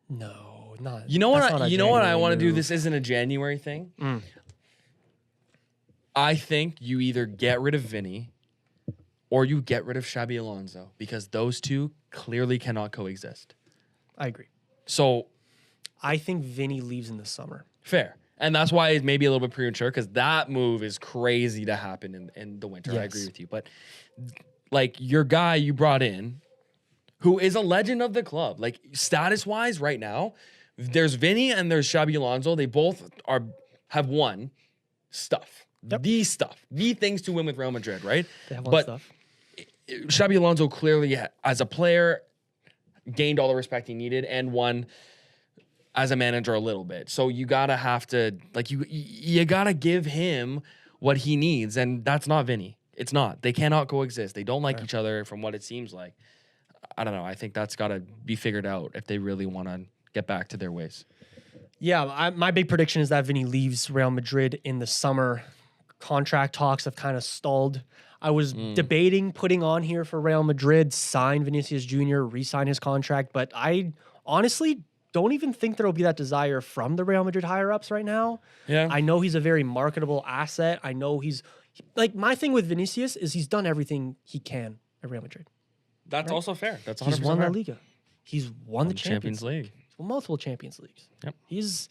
S1: No, not.
S2: You know what? I want to do. This isn't a January thing. I think you either get rid of Vinny or you get rid of Xabi Alonso because those two clearly cannot coexist.
S1: I agree.
S2: So
S1: I think Vinny leaves in the summer.
S2: fair. And that's why it's maybe a little bit premature because that move is crazy to happen in the winter. I agree
S1: Yes.
S2: with you. But like your guy you brought in, who is a legend of the club, like status-wise right now, there's Vinny and there's Xabi Alonso. They both have won stuff.
S1: Yep.
S2: The things to win with Real Madrid, right?
S1: They have won
S2: But
S1: stuff.
S2: Xabi Alonso clearly, as a player, gained all the respect he needed and won as a manager a little bit. So you gotta have to you gotta give him what he needs, and that's not Vinny. It's not. They cannot coexist. They don't like each other from what it seems like. I don't know. I think that's gotta be figured out if they really want to get back to their ways.
S1: Yeah, my big prediction is that Vinny leaves Real Madrid in the summer. Contract talks have kind of stalled. I was debating putting on here for Real Madrid, sign Vinicius Jr., re-sign his contract, but I honestly don't even think there will be that desire from the Real Madrid higher-ups right now.
S2: Yeah.
S1: I know he's a very marketable asset. I know like my thing with Vinicius is he's done everything he can at Real Madrid.
S2: That's also fair. That's 100%
S1: He's won La
S2: fair.
S1: Liga. He's won the
S2: Champions League.
S1: Well, multiple Champions Leagues.
S2: Yep.
S1: He's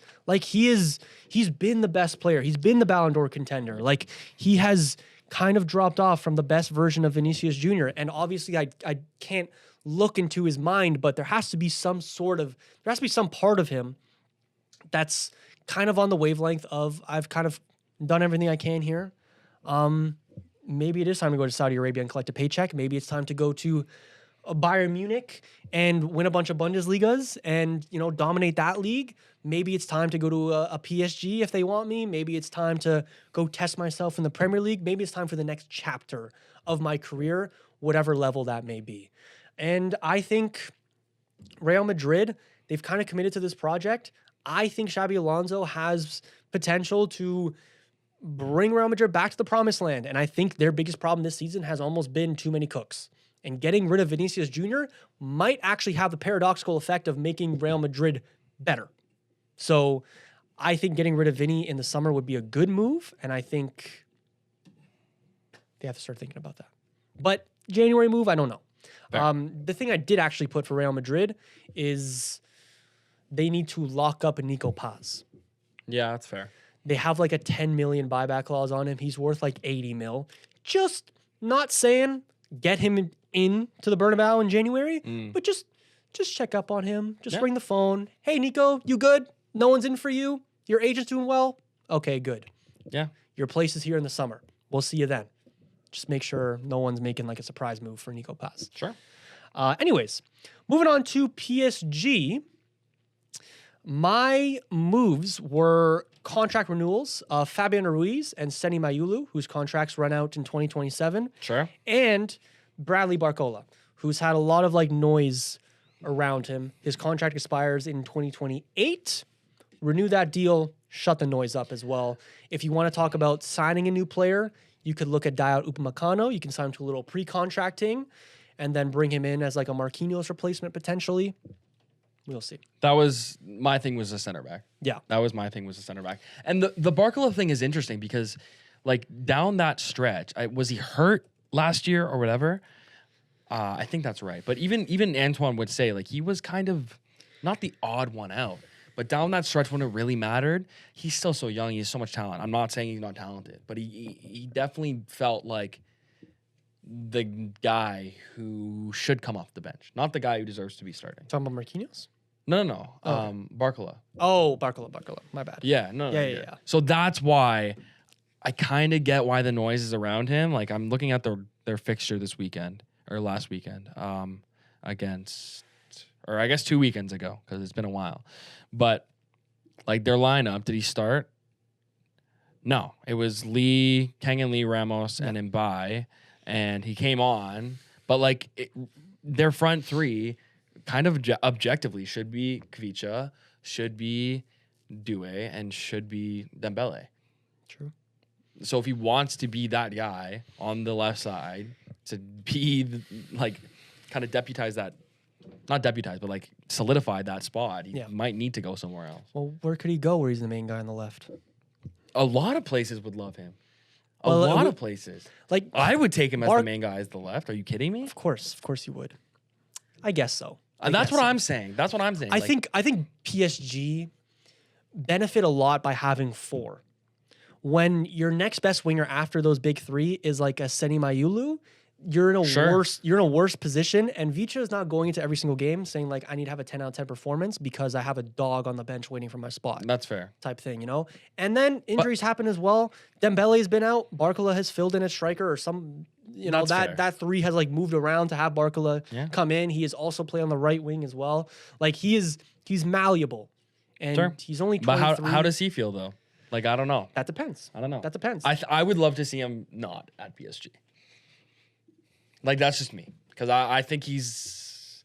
S1: been the best player. He's been the Ballon d'Or contender. Like he has kind of dropped off from the best version of Vinicius Jr. And obviously I can't look into his mind, but there has to be some part of him that's kind of on the wavelength of I've kind of done everything I can here. Maybe it is time to go to Saudi Arabia and collect a paycheck. Maybe it's time to go to Bayern Munich and win a bunch of Bundesligas and, dominate that league. Maybe it's time to go to a PSG if they want me. Maybe it's time to go test myself in the Premier League. Maybe it's time for the next chapter of my career, whatever level that may be. And I think Real Madrid, they've kind of committed to this project. I think Xabi Alonso has potential to bring Real Madrid back to the promised land. And I think their biggest problem this season has almost been too many cooks. And getting rid of Vinicius Jr. might actually have the paradoxical effect of making Real Madrid better. So I think getting rid of Vinny in the summer would be a good move. And I think they have to start thinking about that. But January move, I don't know. The thing I did actually put for Real Madrid is they need to lock up Nico Paz.
S2: Yeah, that's fair.
S1: They have like a 10 million buyback clause on him. He's worth like 80 mil. Just not saying get him in to the Bernabeu in January, but just check up on him. Just ring the phone. Hey, Nico, you good? No one's in for you? Your agent's doing well? Okay, good.
S2: Yeah.
S1: Your place is here in the summer. We'll see you then. Just make sure no one's making like a surprise move for Nico Paz.
S2: Sure.
S1: Anyways, moving on to PSG. My moves were contract renewals of Fabian Ruiz and Seni Mayulu, whose contracts run out in 2027.
S2: Sure.
S1: And Bradley Barcola, who's had a lot of like noise around him. His contract expires in 2028. Renew that deal, shut the noise up as well. If you want to talk about signing a new player, you could look at Dayot Upamecano. You can sign him to a little pre-contracting and then bring him in as like a Marquinhos replacement potentially. We'll see.
S2: That was my thing was a center back.
S1: Yeah.
S2: That was my thing was a center back. And the Barcola thing is interesting because like down that stretch, was he hurt last year or whatever? I think that's right. But even Antoine would say like he was kind of not the odd one out. But down that stretch when it really mattered, he's still so young. He has so much talent. I'm not saying he's not talented, but he definitely felt like the guy who should come off the bench, not the guy who deserves to be starting.
S1: Talking about Marquinhos?
S2: No. Barcola.
S1: Oh, Barcola. My bad.
S2: Yeah, no.
S1: Yeah.
S2: So that's why I kind of get why the noise is around him. Like I'm looking at their fixture this weekend or last weekend against, or I guess 2 weekends ago because it's been a while. But like their lineup, did he start? No, it was Lee, Kengan Lee, Ramos, and Mbaye, and he came on. But like their front three, kind of objectively, should be Kvicha, should be Due, and should be Dembele.
S1: True.
S2: So if he wants to be that guy on the left side to be like kind of deputize that. Not deputize, but like solidify that spot. He might need to go somewhere else.
S1: Well, where could he go where he's the main guy on the left?
S2: A lot of places would love him. A
S1: Well,
S2: lot of places.
S1: Like
S2: I would take him as the main guy as the left. Are you kidding me?
S1: Of course you would. I guess so.
S2: And that's
S1: yes.
S2: what I'm saying. That's what I'm saying.
S1: I
S2: Like,
S1: think PSG benefit a lot by having 4. When your next best winger after those big 3 is like a Seni Mayulu, you're in a
S2: Sure.
S1: worse position. And Vicha is not going into every single game saying like I need to have a 10 out of 10 performance because I have a dog on the bench waiting for my spot.
S2: that's fair.
S1: Type thing, you know? And then injuries happen as well. Dembele's been out. Barcola has filled in as striker or some, you know,
S2: That's fair.
S1: that 3 has like moved around to have Barcola
S2: Yeah.
S1: come in. He is also play on the right wing as well. Like he's malleable. And
S2: Sure.
S1: he's only
S2: But
S1: 23.
S2: how does he feel though? Like, I don't know.
S1: That depends.
S2: I don't know.
S1: That depends.
S2: I would love to see him not at PSG. Like, that's just me. Because I think he's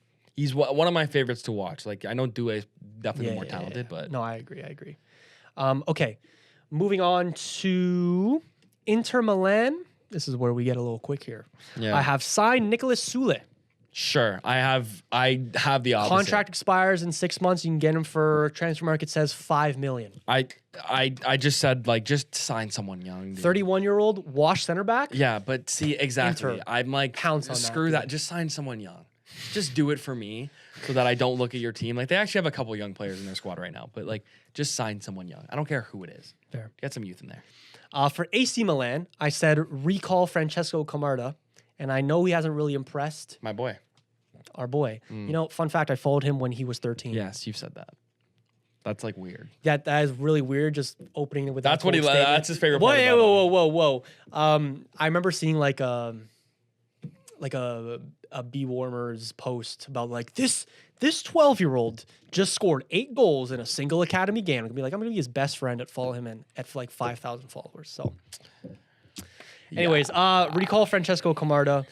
S2: one of my favorites to watch. Like, I know Doué is definitely more talented, but
S1: no, I agree. Okay, moving on to Inter Milan. This is where we get a little quick here.
S2: Yeah.
S1: I have signed Nicolas Sule.
S2: sure. I have the opposite.
S1: Contract expires in 6 months. You can get him for transfer market says $5 million.
S2: I just said, like, just sign someone young. Dude.
S1: 31-year-old wash center back.
S2: Yeah, but see, exactly.
S1: Inter.
S2: I'm like,
S1: Pounce on that,
S2: screw
S1: dude.
S2: that. Just sign someone young. Just do it for me so that I don't look at your team. Like, they actually have a couple young players in their squad right now, but like, just sign someone young. I don't care who it is.
S1: Fair.
S2: Get some youth in there.
S1: For AC Milan, I said recall Francesco Camarda, and I know he hasn't really impressed
S2: My boy.
S1: our boy. You know, fun fact, I followed him when he was 13.
S2: Yes, you've said that. That's like weird.
S1: That is really weird. Just opening it with
S2: That's
S1: that
S2: what he.
S1: bold statement.
S2: That's his favorite
S1: Whoa,
S2: part. about
S1: whoa. I remember seeing like a B Warmers post about like this 12-year-old just scored 8 goals in a single academy game. I'm gonna be like, I'm gonna be his best friend at follow him in at like 5,000 followers. So, anyways, recall Francesco Camarda.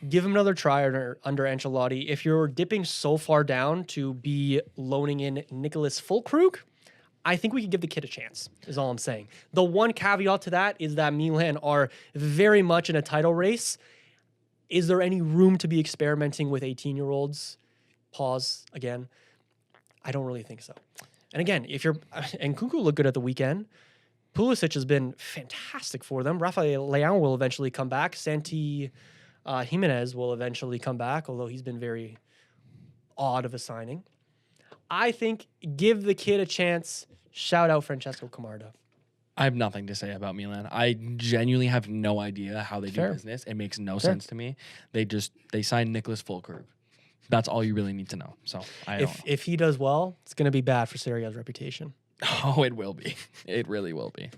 S1: Give him another try under Ancelotti. If you're dipping so far down to be loaning in Nicholas Füllkrug, I think we could give the kid a chance, is all I'm saying. The one caveat to that is that Milan are very much in a title race. Is there any room to be experimenting with 18-year-olds? Pause again. I don't really think so. And again, and Kunku looked good at the weekend. Pulisic has been fantastic for them. Rafael Leão will eventually come back. Santi Jimenez will eventually come back, although he's been very odd of a signing. I think give the kid a chance. Shout out Francesco Camarda.
S2: I have nothing to say about Milan. I genuinely have no idea how they
S1: Fair.
S2: do business. It makes no sense to me. They signed Nicholas Füllkrug. That's all you really need to know. So I don't know.
S1: If he does well, it's going to be bad for Serie A's reputation.
S2: Oh, it will be. It really will be.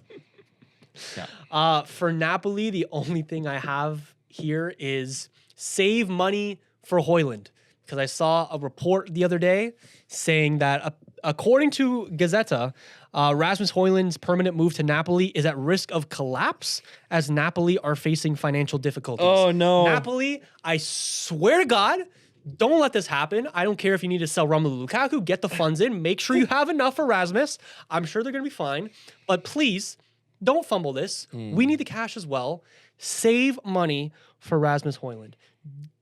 S2: Yeah.
S1: For Napoli, the only thing I have here is save money for Højlund. Because I saw a report the other day saying that according to Gazzetta, Rasmus Højlund's permanent move to Napoli is at risk of collapse as Napoli are facing financial difficulties.
S2: Oh, no.
S1: Napoli, I swear to God, don't let this happen. I don't care if you need to sell Romelu Lukaku, get the funds in, make sure you have enough for Rasmus. I'm sure they're going to be fine. But please, don't fumble this. We need the cash as well. Save money for Rasmus Højlund.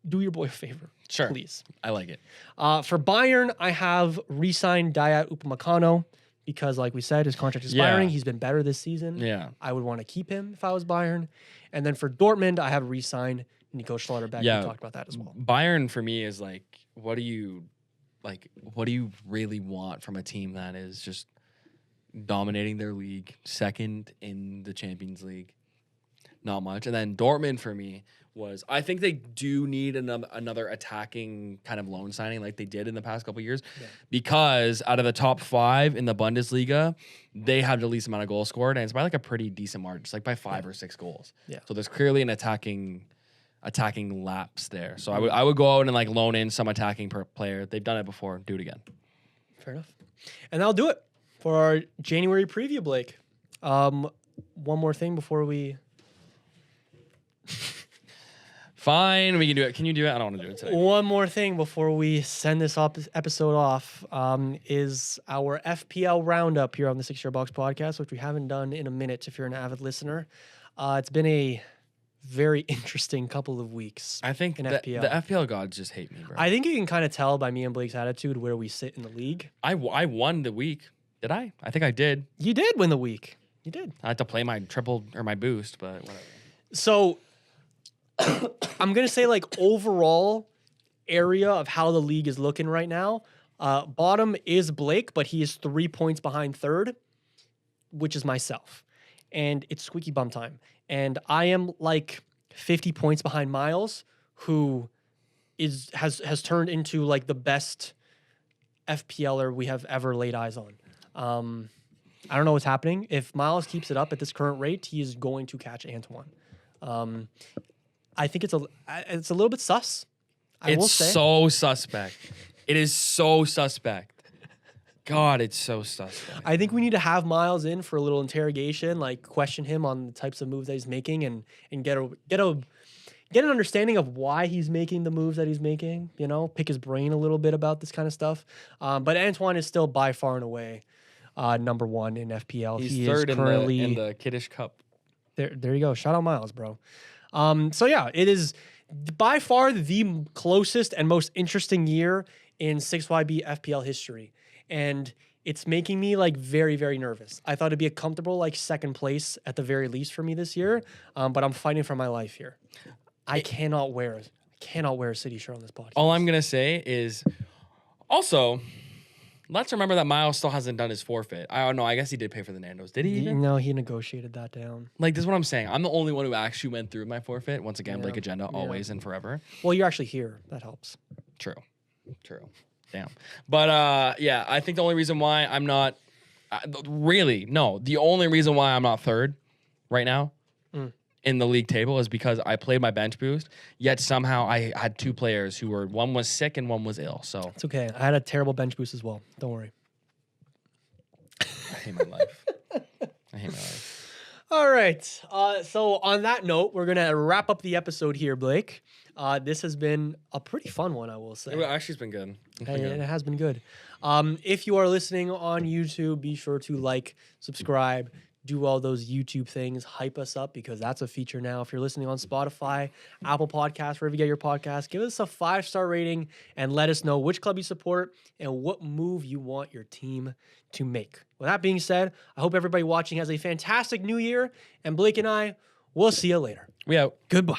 S1: Do your boy a favor.
S2: Sure.
S1: Please.
S2: I like it.
S1: For Bayern, I have re-signed Dayat Upamecano because, like we said, his contract is expiring.
S2: Yeah.
S1: He's been better this season.
S2: Yeah.
S1: I would want to keep him if I was Bayern. And then for Dortmund, I have re-signed Nico Schlotterbeck.
S2: Yeah.
S1: We talked about that as well.
S2: Bayern for me is like, what do you really want from a team that is just dominating their league, second in the Champions League? Not much. And then Dortmund for me was, I think they do need another attacking kind of loan signing like they did in the past couple of years, because out of the top 5 in the Bundesliga, they have the least amount of goals scored, and it's by like a pretty decent margin. It's like by 5 or 6 goals.
S1: Yeah.
S2: So there's clearly an attacking lapse there. So I would go out and like loan in some attacking player. They've done it before. Do it again.
S1: Fair enough. And that'll do it for our January preview, Blake. One more thing before we...
S2: Fine, we can do it. Can you do it? I don't want to do it today.
S1: One more thing before we send this episode off is our FPL roundup here on the 6 Year Box podcast, which we haven't done in a minute if you're an avid listener. It's been a very interesting couple of weeks.
S2: I think
S1: in
S2: the FPL gods just hate me, bro.
S1: I think you can kind of tell by me and Blake's attitude where we sit in the league.
S2: I won the week. Did I? I think I did.
S1: You did win the week. You did.
S2: I had to play my triple or my boost, but whatever.
S1: So I'm going to say, like, overall, area of how the league is looking right now, bottom is Blake, but he is 3 points behind third, which is myself. And it's squeaky bum time. And I am like 50 points behind Miles, who has turned into like the best FPLer we have ever laid eyes on. I don't know what's happening. If Miles keeps it up at this current rate, he is going to catch Antoine. I think it's a little bit sus. I will
S2: It's
S1: say.
S2: so suspect. It is so suspect. God, it's so suspect.
S1: I think we need to have Miles in for a little interrogation, like question him on the types of moves that he's making, and get an understanding of why he's making the moves that he's making. You know, pick his brain a little bit about this kind of stuff. But Antoine is still by far and away number one in FPL.
S2: He's third
S1: is currently
S2: in the Kiddish Cup.
S1: There you go. Shout out Miles, bro. So yeah, it is by far the closest and most interesting year in 6YB FPL history. And it's making me like very, very nervous. I thought it'd be a comfortable like second place at the very least for me this year. But I'm fighting for my life here. I cannot wear a City shirt on this podcast.
S2: All I'm gonna say is also, let's remember that Miles still hasn't done his forfeit. I don't know. I guess he did pay for the Nando's. Did he even?
S1: No, he negotiated that down.
S2: Like, this is what I'm saying. I'm the only one who actually went through my forfeit. Once again,
S1: Yeah.
S2: Blake Agenda, always and forever.
S1: Well, you're actually here. That helps.
S2: True. Damn. But yeah, I think the only reason why I'm not the only reason why I'm not third right now in the league table is because I played my bench boost, yet somehow I had two players who were, one was sick and one was ill. So
S1: It's okay. I had a terrible bench boost as well. Don't worry.
S2: I hate my life. I hate my life.
S1: All right. So on that note, we're gonna wrap up the episode here, Blake. This has been a pretty fun one, I will say.
S2: It actually has been good. It's been
S1: And
S2: good.
S1: it has been good. If you are listening on YouTube, be sure to like, subscribe, do all those YouTube things, hype us up because that's a feature now. If you're listening on Spotify, Apple Podcasts, wherever you get your podcast, give us a 5-star rating and let us know which club you support and what move you want your team to make. With that being said, I hope everybody watching has a fantastic new year, and Blake and I will see you later.
S2: We out.
S1: Goodbye.